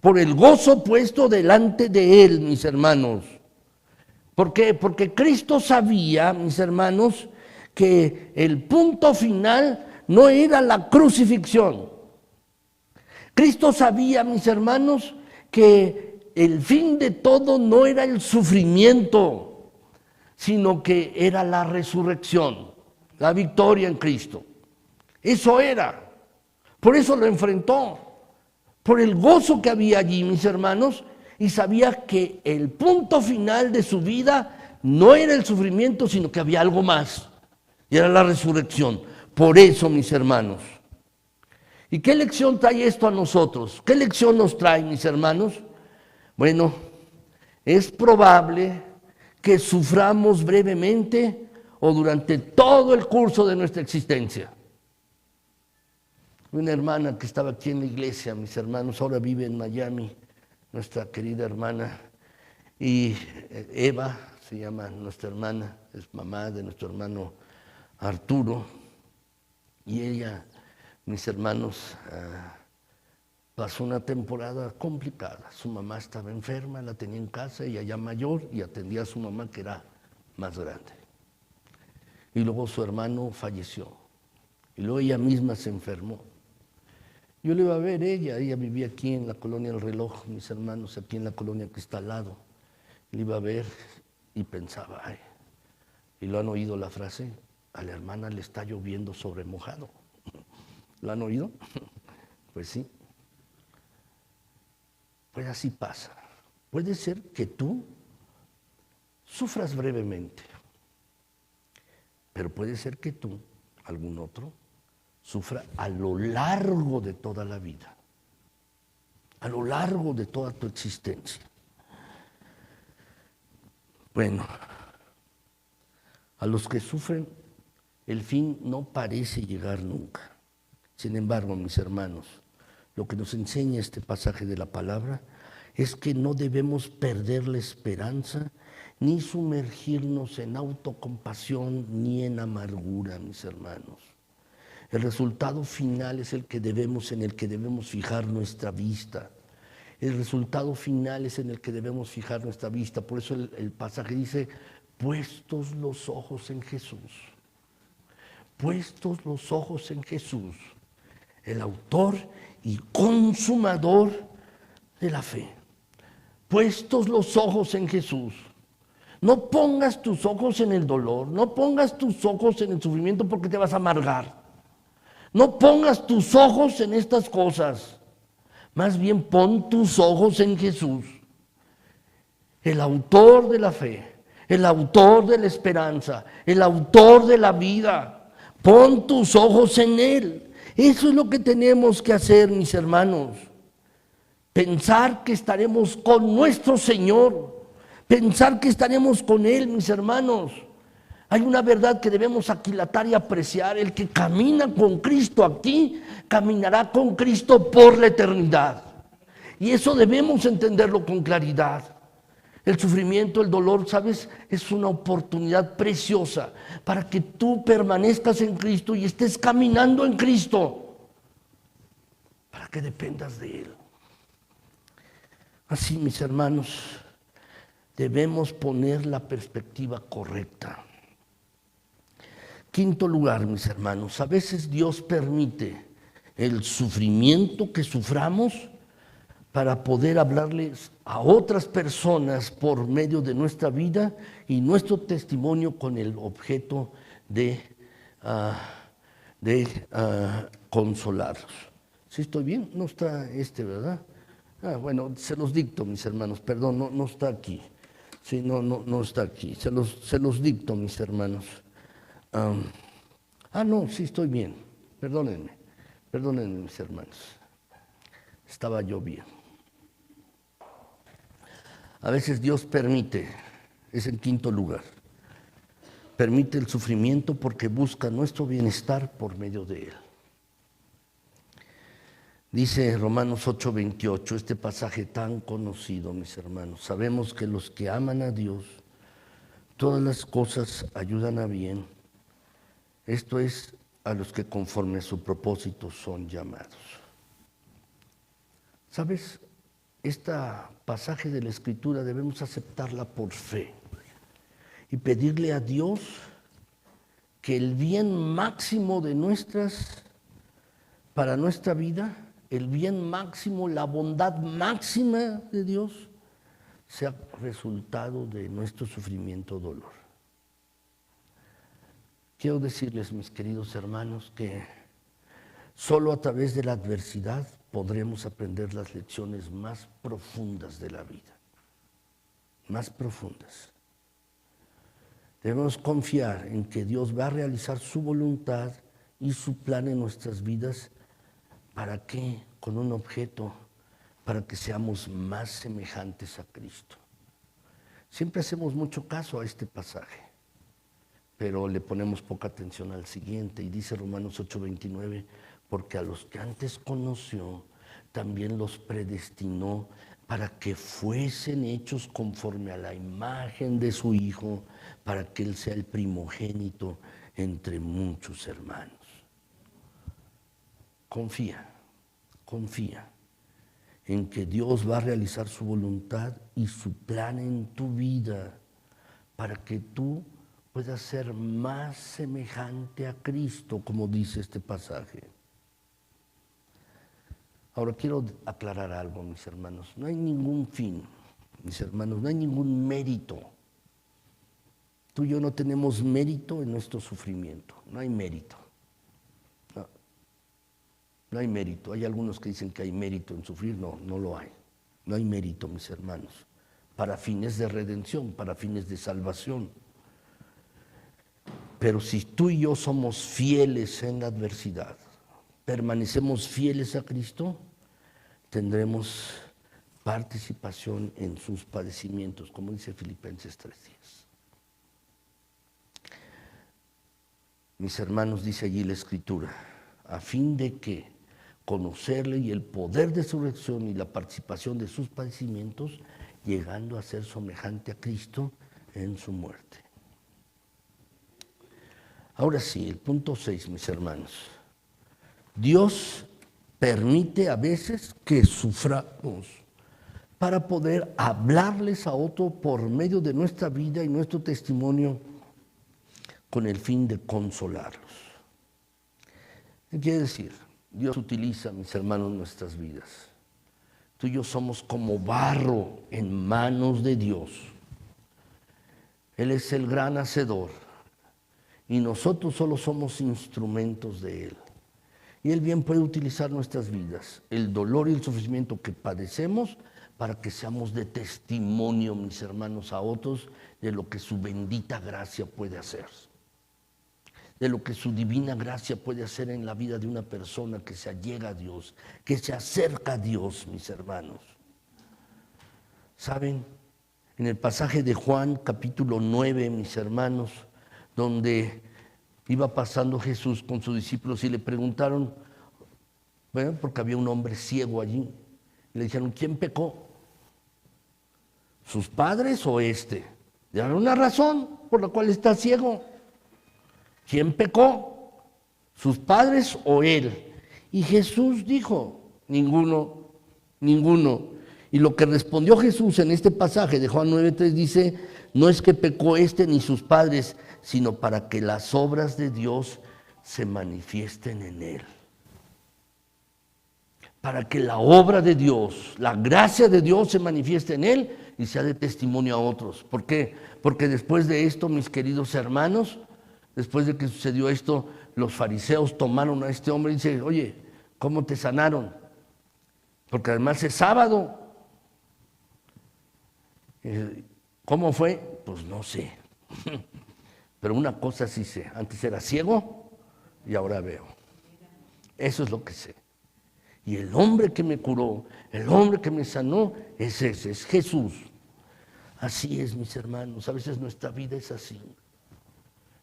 Por el gozo puesto delante de él, mis hermanos. ¿Por qué? Porque Cristo sabía, mis hermanos, que el punto final no era la crucifixión. Cristo sabía, mis hermanos, que el fin de todo no era el sufrimiento, sino que era la resurrección, la victoria en Cristo. Eso era. Por eso lo enfrentó, por el gozo que había allí, mis hermanos, y sabía que el punto final de su vida no era el sufrimiento, sino que había algo más, y era la resurrección. Por eso, mis hermanos. ¿Y qué lección trae esto a nosotros? ¿Qué lección nos trae, mis hermanos? Bueno, es probable que suframos brevemente o durante todo el curso de nuestra existencia. Una hermana que estaba aquí en la iglesia, mis hermanos, ahora vive en Miami, nuestra querida hermana, y Eva se llama nuestra hermana, es mamá de nuestro hermano Arturo, y ella, mis hermanos, pasó una temporada complicada. Su mamá estaba enferma, la tenía en casa, ella ya mayor, y atendía a su mamá que era más grande. Y luego su hermano falleció, y luego ella misma se enfermó. Yo le iba a ver, ella vivía aquí en la colonia El Reloj, mis hermanos, aquí en la colonia que está al lado. Le iba a ver y pensaba, ay, y lo han oído la frase, a la hermana le está lloviendo sobre mojado. ¿Lo han oído? Pues sí. Pues así pasa. Puede ser que tú sufras brevemente, pero puede ser que tú, algún otro, sufra a lo largo de toda la vida, a lo largo de toda tu existencia. Bueno, a los que sufren, el fin no parece llegar nunca. Sin embargo, mis hermanos, lo que nos enseña este pasaje de la palabra es que no debemos perder la esperanza ni sumergirnos en autocompasión ni en amargura, mis hermanos. El resultado final es en el que debemos fijar nuestra vista. El resultado final es en el que debemos fijar nuestra vista. Por eso el pasaje dice, puestos los ojos en Jesús. Puestos los ojos en Jesús, el autor y consumador de la fe. Puestos los ojos en Jesús. No pongas tus ojos en el dolor, no pongas tus ojos en el sufrimiento porque te vas a amargar. No pongas tus ojos en estas cosas, más bien pon tus ojos en Jesús, el autor de la fe, el autor de la esperanza, el autor de la vida. Pon tus ojos en Él. Eso es lo que tenemos que hacer, mis hermanos. Pensar que estaremos con nuestro Señor, pensar que estaremos con Él, mis hermanos. Hay una verdad que debemos aquilatar y apreciar. El que camina con Cristo aquí, caminará con Cristo por la eternidad. Y eso debemos entenderlo con claridad. El sufrimiento, el dolor, ¿sabes? Es una oportunidad preciosa para que tú permanezcas en Cristo y estés caminando en Cristo, para que dependas de Él. Así, mis hermanos, debemos poner la perspectiva correcta. Quinto lugar, mis hermanos, a veces Dios permite el sufrimiento que suframos para poder hablarles a otras personas por medio de nuestra vida y nuestro testimonio con el objeto de consolarlos. ¿Sí estoy bien? No está ¿verdad? Bueno, se los dicto, mis hermanos, perdón, no está aquí. Sí, no está aquí, se los dicto, mis hermanos. No, sí estoy bien, perdónenme, mis hermanos, estaba yo bien. A veces Dios permite, es el quinto lugar, permite el sufrimiento porque busca nuestro bienestar por medio de Él. Dice Romanos 8:28, este pasaje tan conocido, mis hermanos, sabemos que los que aman a Dios, todas las cosas ayudan a bien. Esto es, a los que conforme a su propósito son llamados. ¿Sabes? Este pasaje de la Escritura debemos aceptarla por fe y pedirle a Dios que el bien máximo para nuestra vida, el bien máximo, la bondad máxima de Dios, sea resultado de nuestro sufrimiento o dolor. Quiero decirles, mis queridos hermanos, que solo a través de la adversidad podremos aprender las lecciones más profundas de la vida. Más profundas. Debemos confiar en que Dios va a realizar su voluntad y su plan en nuestras vidas ¿Para qué? Con un objeto, para que seamos más semejantes a Cristo. Siempre hacemos mucho caso a este pasaje, pero le ponemos poca atención al siguiente. Y dice Romanos 8:29, porque a los que antes conoció, también los predestinó para que fuesen hechos conforme a la imagen de su Hijo, para que Él sea el primogénito entre muchos hermanos. Confía, confía en que Dios va a realizar su voluntad y su plan en tu vida para que tú puedas ser más semejante a Cristo, como dice este pasaje. Ahora quiero aclarar algo, mis hermanos. No hay ningún fin, mis hermanos, no hay ningún mérito. Tú y yo no tenemos mérito en nuestro sufrimiento, no hay mérito. No hay mérito. Hay algunos que dicen que hay mérito en sufrir. No, no lo hay. No hay mérito, mis hermanos. Para fines de redención, para fines de salvación. Pero si tú y yo somos fieles en la adversidad, permanecemos fieles a Cristo, tendremos participación en sus padecimientos, como dice Filipenses 3:10. Mis hermanos, dice allí la Escritura, a fin de que conocerle y el poder de su resurrección y la participación de sus padecimientos, llegando a ser semejante a Cristo en su muerte. Ahora sí, el punto 6, mis hermanos. Dios permite a veces que suframos para poder hablarles a otro por medio de nuestra vida y nuestro testimonio con el fin de consolarlos. ¿Qué quiere decir? Dios utiliza, mis hermanos, nuestras vidas. Tú y yo somos como barro en manos de Dios. Él es el gran hacedor y nosotros solo somos instrumentos de Él. Y Él bien puede utilizar nuestras vidas, el dolor y el sufrimiento que padecemos, para que seamos de testimonio, mis hermanos, a otros de lo que su bendita gracia puede hacer. De lo que su divina gracia puede hacer en la vida de una persona que se allega a Dios, que se acerca a Dios, mis hermanos. ¿Saben? En el pasaje de Juan, capítulo 9, mis hermanos, donde iba pasando Jesús con sus discípulos y le preguntaron, bueno, porque había un hombre ciego allí, y le dijeron, ¿quién pecó? ¿Sus padres o este? Le dieron una razón por la cual está ciego. ¿Quién pecó? ¿Sus padres o él? Y Jesús dijo, ninguno, ninguno. Y lo que respondió Jesús en este pasaje de Juan 9:3 dice, no es que pecó este ni sus padres, sino para que las obras de Dios se manifiesten en él. Para que la obra de Dios, la gracia de Dios se manifieste en él y sea de testimonio a otros. ¿Por qué? Porque después de esto, mis queridos hermanos, después de que sucedió esto, los fariseos tomaron a este hombre y dicen, oye, ¿cómo te sanaron? Porque además es sábado. ¿Cómo fue? Pues no sé. Pero una cosa sí sé, antes era ciego y ahora veo. Eso es lo que sé. Y el hombre que me curó, el hombre que me sanó, es ese, es Jesús. Así es, mis hermanos, a veces nuestra vida es así.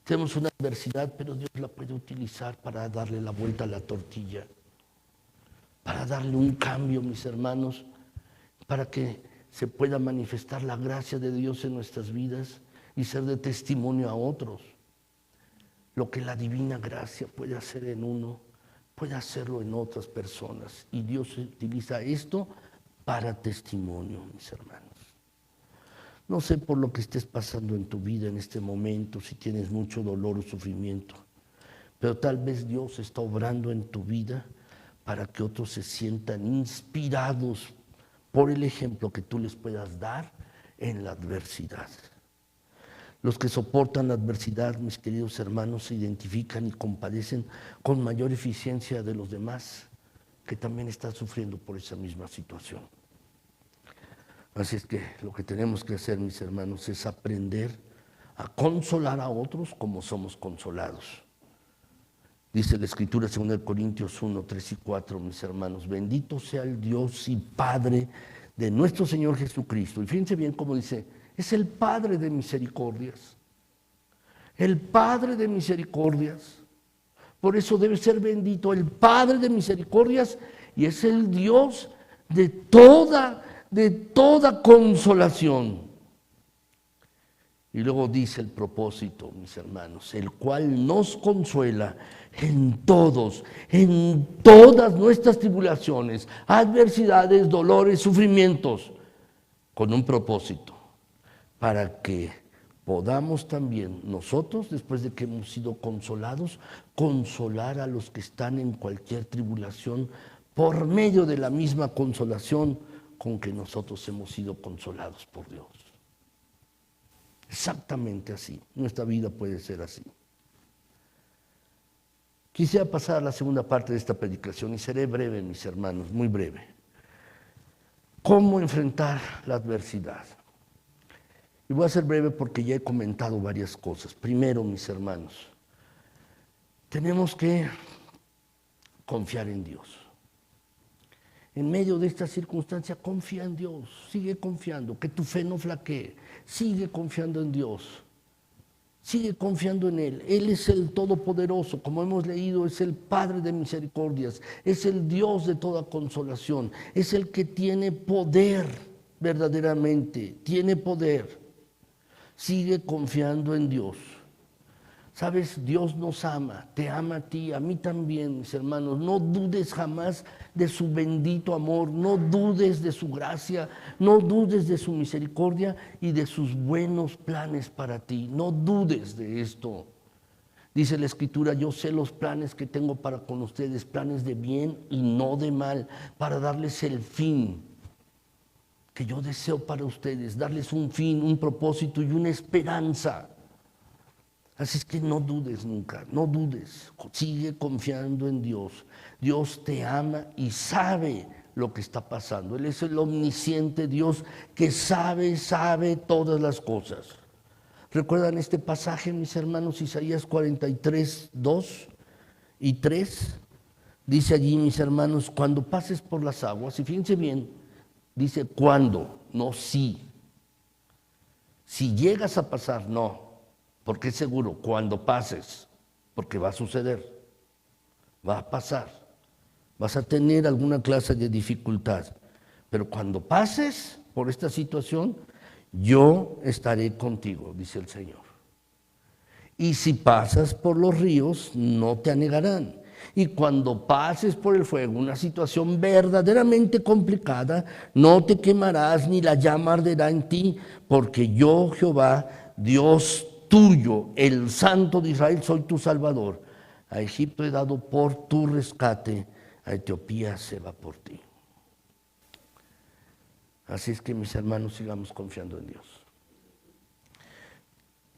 Tenemos una adversidad, pero Dios la puede utilizar para darle la vuelta a la tortilla, para darle un cambio, mis hermanos, para que se pueda manifestar la gracia de Dios en nuestras vidas y ser de testimonio a otros. Lo que la divina gracia puede hacer en uno, puede hacerlo en otras personas. Y Dios utiliza esto para testimonio, mis hermanos. No sé por lo que estés pasando en tu vida en este momento, si tienes mucho dolor o sufrimiento, pero tal vez Dios está obrando en tu vida para que otros se sientan inspirados por el ejemplo que tú les puedas dar en la adversidad. Los que soportan la adversidad, mis queridos hermanos, se identifican y compadecen con mayor eficiencia de los demás que también están sufriendo por esa misma situación. Así es que lo que tenemos que hacer, mis hermanos, es aprender a consolar a otros como somos consolados. Dice la Escritura, 2 Corintios 1, 3 y 4, mis hermanos, bendito sea el Dios y Padre de nuestro Señor Jesucristo. Y fíjense bien cómo dice, es el Padre de misericordias. El Padre de misericordias. Por eso debe ser bendito el Padre de misericordias y es el Dios de toda consolación. Y luego dice el propósito, mis hermanos, el cual nos consuela en todas nuestras tribulaciones, adversidades, dolores, sufrimientos, con un propósito, para que podamos también nosotros, después de que hemos sido consolados, consolar a los que están en cualquier tribulación por medio de la misma consolación con que nosotros hemos sido consolados por Dios. Exactamente así, nuestra vida puede ser así. Quisiera pasar a la segunda parte de esta predicación y seré breve, mis hermanos, muy breve. ¿Cómo enfrentar la adversidad? Y voy a ser breve porque ya he comentado varias cosas. Primero, mis hermanos, tenemos que confiar en Dios. En medio de esta circunstancia, confía en Dios, sigue confiando, que tu fe no flaquee, sigue confiando en Dios, sigue confiando en Él. Él es el Todopoderoso, como hemos leído, es el Padre de misericordias, es el Dios de toda consolación, es el que tiene poder verdaderamente, tiene poder. Sigue confiando en Dios. Sabes, Dios nos ama, te ama a ti, a mí también, mis hermanos. No dudes jamás de su bendito amor, no dudes de su gracia, no dudes de su misericordia y de sus buenos planes para ti. No dudes de esto. Dice la Escritura, yo sé los planes que tengo para con ustedes, planes de bien y no de mal, para darles el fin que yo deseo para ustedes, darles un fin, un propósito y una esperanza. Así es que no dudes nunca, no dudes, sigue confiando en Dios. Dios te ama y sabe lo que está pasando. Él es el omnisciente Dios que sabe todas las cosas. ¿Recuerdan este pasaje, mis hermanos? Isaías 43, 2 y 3. Dice allí, mis hermanos, cuando pases por las aguas, y fíjense bien, dice cuándo, no si. Si llegas a pasar, no. Porque es seguro, cuando pases, porque va a suceder, va a pasar, vas a tener alguna clase de dificultad, pero cuando pases por esta situación, yo estaré contigo, dice el Señor. Y si pasas por los ríos, no te anegarán. Y cuando pases por el fuego, una situación verdaderamente complicada, no te quemarás ni la llama arderá en ti, porque yo, Jehová, Dios tuyo, el Santo de Israel, soy tu Salvador. A Egipto he dado por tu rescate, a Etiopía se va por ti. Así es que, mis hermanos, sigamos confiando en Dios.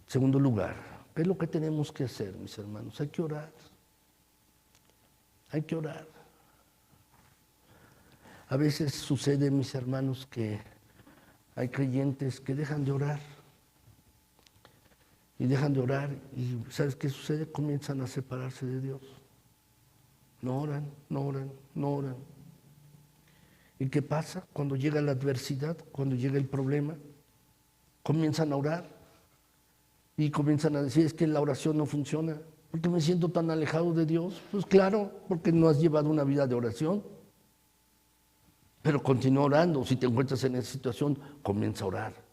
Segundo lugar, ¿qué es lo que tenemos que hacer, mis hermanos? Hay que orar. Hay que orar. A veces sucede, mis hermanos, que hay creyentes que dejan de orar. Y dejan de orar y ¿sabes qué sucede? Comienzan a separarse de Dios. No oran, no oran, no oran. ¿Y qué pasa? Cuando llega la adversidad, cuando llega el problema, comienzan a orar y comienzan a decir, es que la oración no funciona. ¿Por qué me siento tan alejado de Dios? Pues claro, porque no has llevado una vida de oración. Pero continúa orando. Si te encuentras en esa situación, comienza a orar.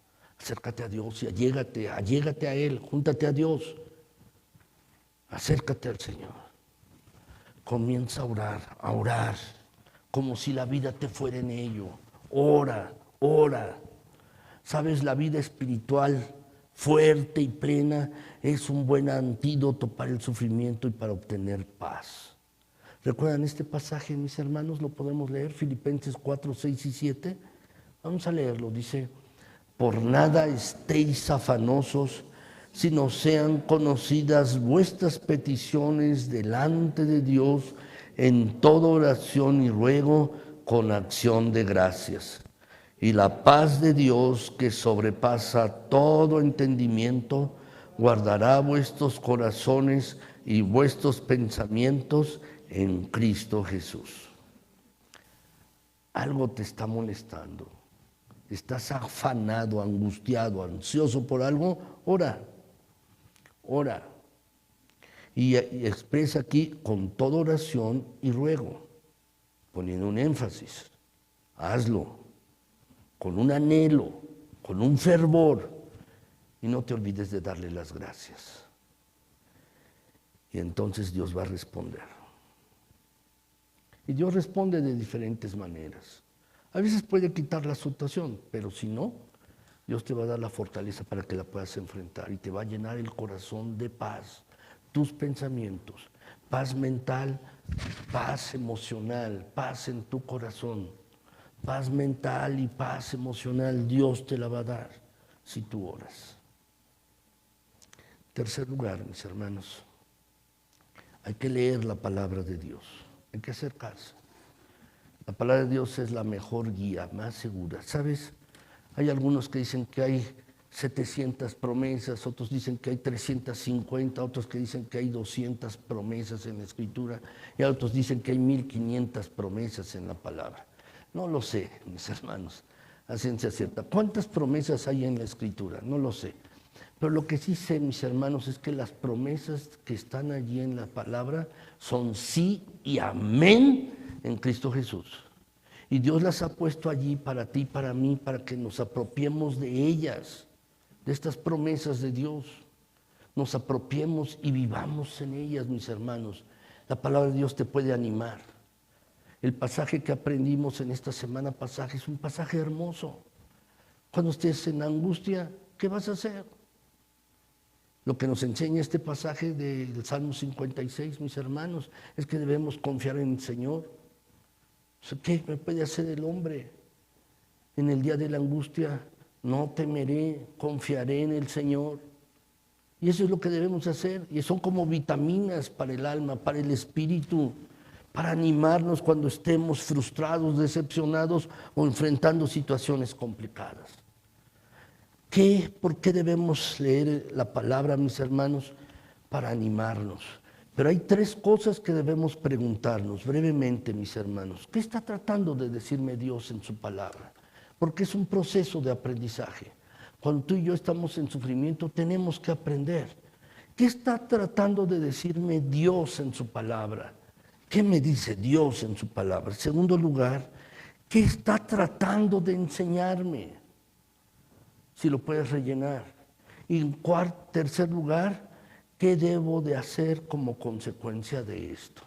Acércate a Dios y allégate a Él, júntate a Dios. Acércate al Señor. Comienza a orar, como si la vida te fuera en ello. Ora, ora. Sabes, la vida espiritual fuerte y plena es un buen antídoto para el sufrimiento y para obtener paz. ¿Recuerdan este pasaje, mis hermanos? Lo podemos leer, Filipenses 4, 6 y 7. Vamos a leerlo, dice: por nada estéis afanosos, sino sean conocidas vuestras peticiones delante de Dios en toda oración y ruego con acción de gracias. Y la paz de Dios, que sobrepasa todo entendimiento, guardará vuestros corazones y vuestros pensamientos en Cristo Jesús. Algo te está molestando. ¿Estás afanado, angustiado, ansioso por algo? Ora, ora. Y expresa aquí con toda oración y ruego, poniendo un énfasis. Hazlo con un anhelo, con un fervor, y no te olvides de darle las gracias. Y entonces Dios va a responder. Y Dios responde de diferentes maneras. A veces puede quitar la situación, pero si no, Dios te va a dar la fortaleza para que la puedas enfrentar y te va a llenar el corazón de paz, tus pensamientos, paz mental, paz emocional, paz en tu corazón, paz mental y paz emocional. Dios te la va a dar si tú oras. Tercer lugar, mis hermanos, hay que leer la palabra de Dios, hay que acercarse. La palabra de Dios es la mejor guía, más segura. ¿Sabes? Hay algunos que dicen que hay 700 promesas, otros dicen que hay 350, otros que dicen que hay 200 promesas en la Escritura y otros dicen que hay 1500 promesas en la palabra. No lo sé, mis hermanos, a ciencia cierta. ¿Cuántas promesas hay en la Escritura? No lo sé. Pero lo que sí sé, mis hermanos, es que las promesas que están allí en la palabra son sí y amén en Cristo Jesús. Y Dios las ha puesto allí para ti, para mí, para que nos apropiemos de ellas, de estas promesas de Dios. Nos apropiemos y vivamos en ellas, mis hermanos. La palabra de Dios te puede animar. El pasaje que aprendimos en esta semana pasada es un pasaje hermoso. Cuando estés en angustia, ¿qué vas a hacer? Lo que nos enseña este pasaje del Salmo 56, mis hermanos, es que debemos confiar en el Señor. ¿Qué me puede hacer el hombre? En el día de la angustia, no temeré, confiaré en el Señor. Y eso es lo que debemos hacer. Y son como vitaminas para el alma, para el espíritu, para animarnos cuando estemos frustrados, decepcionados o enfrentando situaciones complicadas. ¿Por qué debemos leer la palabra, mis hermanos? Para animarnos. Pero hay tres cosas que debemos preguntarnos brevemente, mis hermanos. ¿Qué está tratando de decirme Dios en su palabra? Porque es un proceso de aprendizaje. Cuando tú y yo estamos en sufrimiento, tenemos que aprender. ¿Qué está tratando de decirme Dios en su palabra? ¿Qué me dice Dios en su palabra? En segundo lugar, ¿qué está tratando de enseñarme? Si lo puedes rellenar. Y en tercer lugar, ¿qué debo de hacer como consecuencia de esto?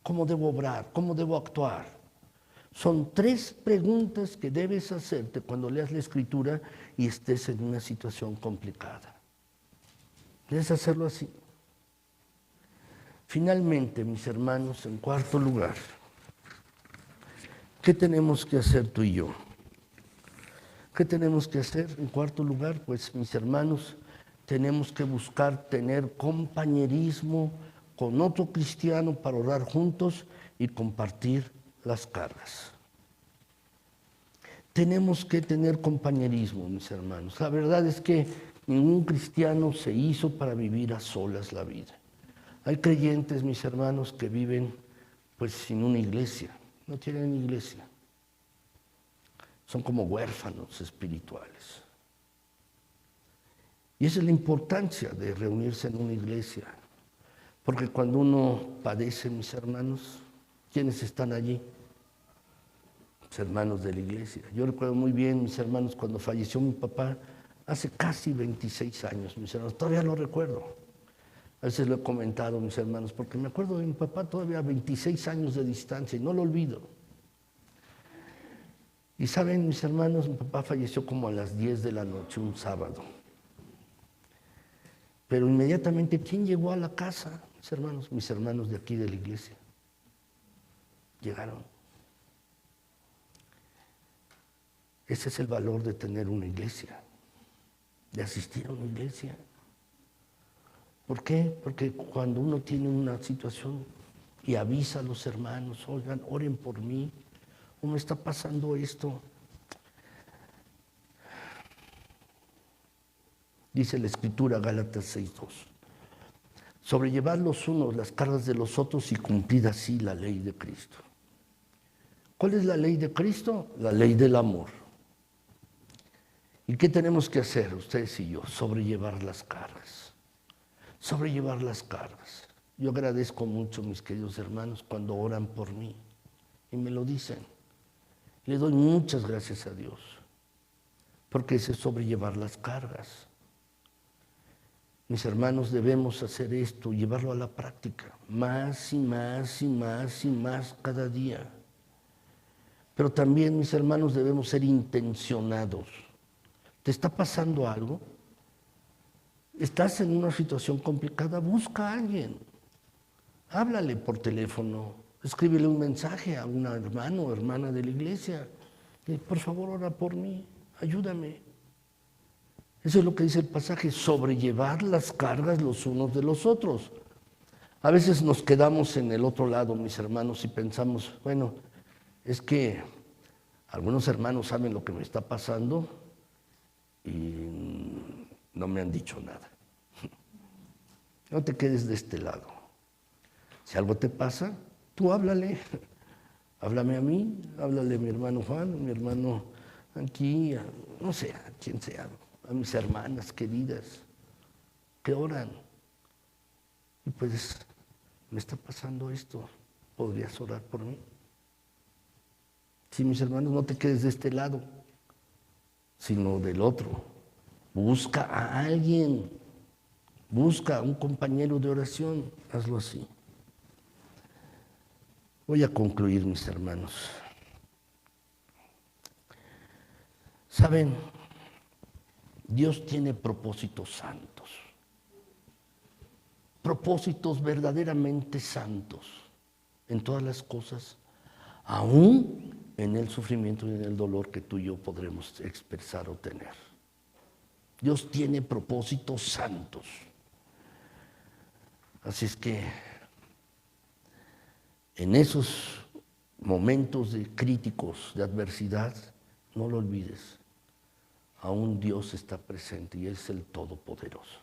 ¿Cómo debo obrar? ¿Cómo debo actuar? Son tres preguntas que debes hacerte cuando leas la Escritura y estés en una situación complicada. Debes hacerlo así. Finalmente, mis hermanos, en cuarto lugar, ¿qué tenemos que hacer tú y yo? ¿Qué tenemos que hacer en cuarto lugar? Pues, mis hermanos, tenemos que buscar tener compañerismo con otro cristiano para orar juntos y compartir las cargas. Tenemos que tener compañerismo, mis hermanos. La verdad es que ningún cristiano se hizo para vivir a solas la vida. Hay creyentes, mis hermanos, que viven pues sin una iglesia, no tienen iglesia. Son como huérfanos espirituales. Y esa es la importancia de reunirse en una iglesia. Porque cuando uno padece, mis hermanos, ¿quiénes están allí? Los hermanos de la iglesia. Yo recuerdo muy bien, mis hermanos, cuando falleció mi papá, hace casi 26 años, mis hermanos, todavía lo recuerdo. A veces lo he comentado, mis hermanos, porque me acuerdo de mi papá todavía a 26 años de distancia y no lo olvido. Y saben, mis hermanos, mi papá falleció como a las 10 de la noche, un sábado. Pero inmediatamente, ¿quién llegó a la casa? Mis hermanos de aquí de la iglesia. Llegaron. Ese es el valor de tener una iglesia, de asistir a una iglesia. ¿Por qué? Porque cuando uno tiene una situación y avisa a los hermanos, oigan, oren por mí, o me está pasando esto. Dice la Escritura, Gálatas 6:2. Sobrellevar los unos las cargas de los otros y cumplir así la ley de Cristo. ¿Cuál es la ley de Cristo? La ley del amor. ¿Y qué tenemos que hacer, ustedes y yo? Sobrellevar las cargas. Sobrellevar las cargas. Yo agradezco mucho, mis queridos hermanos, cuando oran por mí y me lo dicen. Le doy muchas gracias a Dios, porque ese es sobrellevar las cargas. Mis hermanos, debemos hacer esto, llevarlo a la práctica, más y más y más y más cada día. Pero también, mis hermanos, debemos ser intencionados. ¿Te está pasando algo? ¿Estás en una situación complicada? Busca a alguien. Háblale por teléfono, escríbele un mensaje a un hermano o hermana de la iglesia. Por favor, ora por mí, ayúdame. Eso es lo que dice el pasaje, sobrellevar las cargas los unos de los otros. A veces nos quedamos en el otro lado, mis hermanos, y pensamos, bueno, es que algunos hermanos saben lo que me está pasando y no me han dicho nada. No te quedes de este lado. Si algo te pasa, tú háblale. Háblame a mí, háblale a mi hermano Juan, a mi hermano aquí, no sé, a quien sea, a mis hermanas queridas que oran. Y pues, me está pasando esto, ¿podrías orar por mí? Sí, mis hermanos, no te quedes de este lado, sino del otro. Busca a alguien, busca a un compañero de oración, hazlo así. Voy a concluir, mis hermanos. ¿Saben? Dios tiene propósitos santos, propósitos verdaderamente santos en todas las cosas, aún en el sufrimiento y en el dolor que tú y yo podremos expresar o tener. Dios tiene propósitos santos. Así es que en esos momentos críticos de adversidad, no lo olvides, aún Dios está presente y es el Todopoderoso.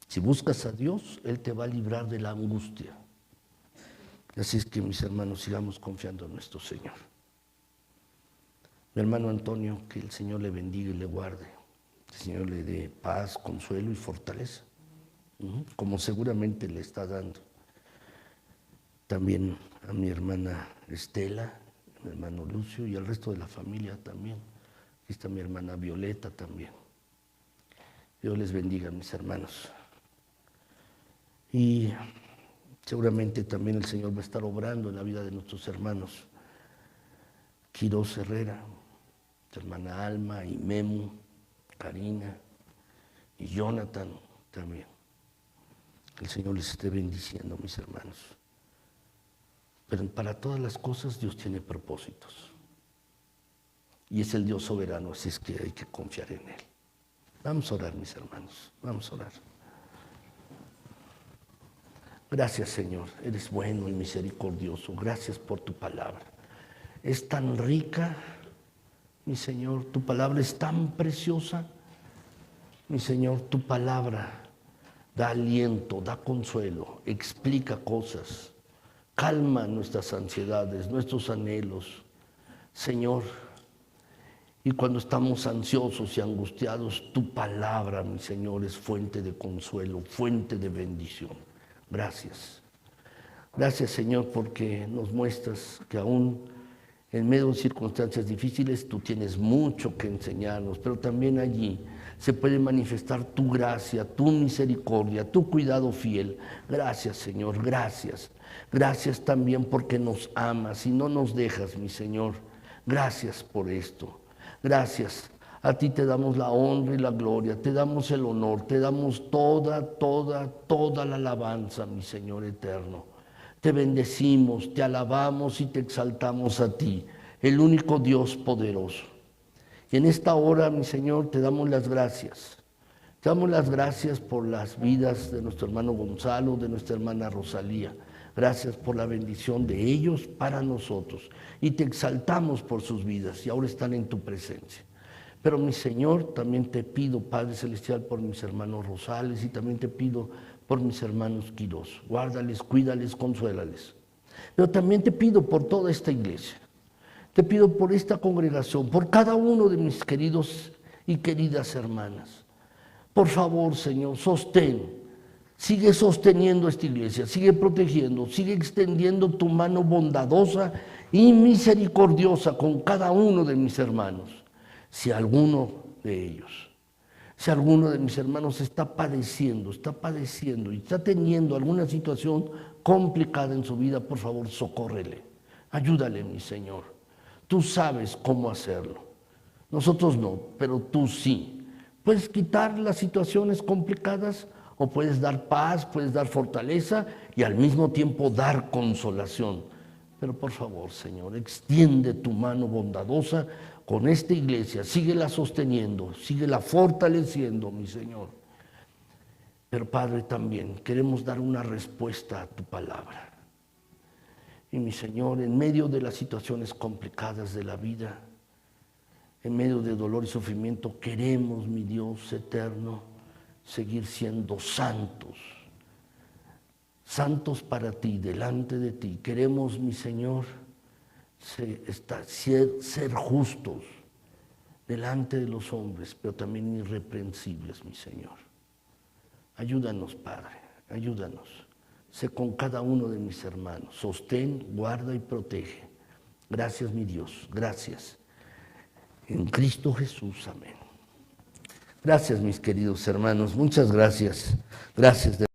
Si buscas a Dios, Él te va a librar de la angustia. Así es que, mis hermanos, sigamos confiando en nuestro Señor. Mi hermano Antonio, que el Señor le bendiga y le guarde. Que el Señor le dé paz, consuelo y fortaleza, como seguramente le está dando. También a mi hermana Estela, a mi hermano Lucio y al resto de la familia también. Aquí está mi hermana Violeta también. Dios les bendiga, mis hermanos. Y seguramente también el Señor va a estar obrando en la vida de nuestros hermanos. Quirós Herrera, tu hermana Alma y Memo, Karina y Jonathan también. Que el Señor les esté bendiciendo, mis hermanos. Pero para todas las cosas Dios tiene propósitos. Y es el Dios soberano, así es que hay que confiar en Él. Vamos a orar, mis hermanos, vamos a orar. Gracias, Señor, eres bueno y misericordioso. Gracias por tu palabra. Es tan rica, mi Señor, tu palabra es tan preciosa. Mi Señor, tu palabra da aliento, da consuelo, explica cosas, calma nuestras ansiedades, nuestros anhelos. Señor, y cuando estamos ansiosos y angustiados, tu palabra, mi Señor, es fuente de consuelo, fuente de bendición. Gracias. Gracias, Señor, porque nos muestras que aún en medio de circunstancias difíciles tú tienes mucho que enseñarnos, pero también allí se puede manifestar tu gracia, tu misericordia, tu cuidado fiel. Gracias, Señor, gracias. Gracias también porque nos amas y no nos dejas, mi Señor. Gracias por esto. Gracias. A ti te damos la honra y la gloria, te damos el honor, te damos toda la alabanza, mi Señor eterno. Te bendecimos, te alabamos y te exaltamos a ti, el único Dios poderoso. Y en esta hora, mi Señor, te damos las gracias. Te damos las gracias por las vidas de nuestro hermano Gonzalo, de nuestra hermana Rosalía. Gracias por la bendición de ellos para nosotros. Y te exaltamos por sus vidas y ahora están en tu presencia. Pero mi Señor, también te pido, Padre Celestial, por mis hermanos Rosales y también te pido por mis hermanos Quirós. Guárdales, cuídales, consuélales. Pero también te pido por toda esta iglesia. Te pido por esta congregación, por cada uno de mis queridos y queridas hermanas. Por favor, Señor, sigue sosteniendo esta iglesia, sigue protegiendo, sigue extendiendo tu mano bondadosa y misericordiosa con cada uno de mis hermanos. Si alguno de mis hermanos está padeciendo y está teniendo alguna situación complicada en su vida, por favor, socórrele, ayúdale, mi Señor. Tú sabes cómo hacerlo. Nosotros no, pero tú sí. Puedes quitar las situaciones complicadas o puedes dar paz, puedes dar fortaleza y al mismo tiempo dar consolación. Pero por favor, Señor, extiende tu mano bondadosa con esta iglesia, síguela sosteniendo, síguela fortaleciendo, mi Señor. Pero Padre, también queremos dar una respuesta a tu palabra. Y mi Señor, en medio de las situaciones complicadas de la vida, en medio de dolor y sufrimiento, queremos, mi Dios eterno, seguir siendo santos. Santos para ti, delante de ti. Queremos, mi Señor, ser justos delante de los hombres, pero también irreprensibles, mi Señor. Ayúdanos, Padre, ayúdanos. Sé con cada uno de mis hermanos. Sostén, guarda y protege. Gracias, mi Dios, gracias. En Cristo Jesús, amén. Gracias, mis queridos hermanos, muchas gracias. Gracias.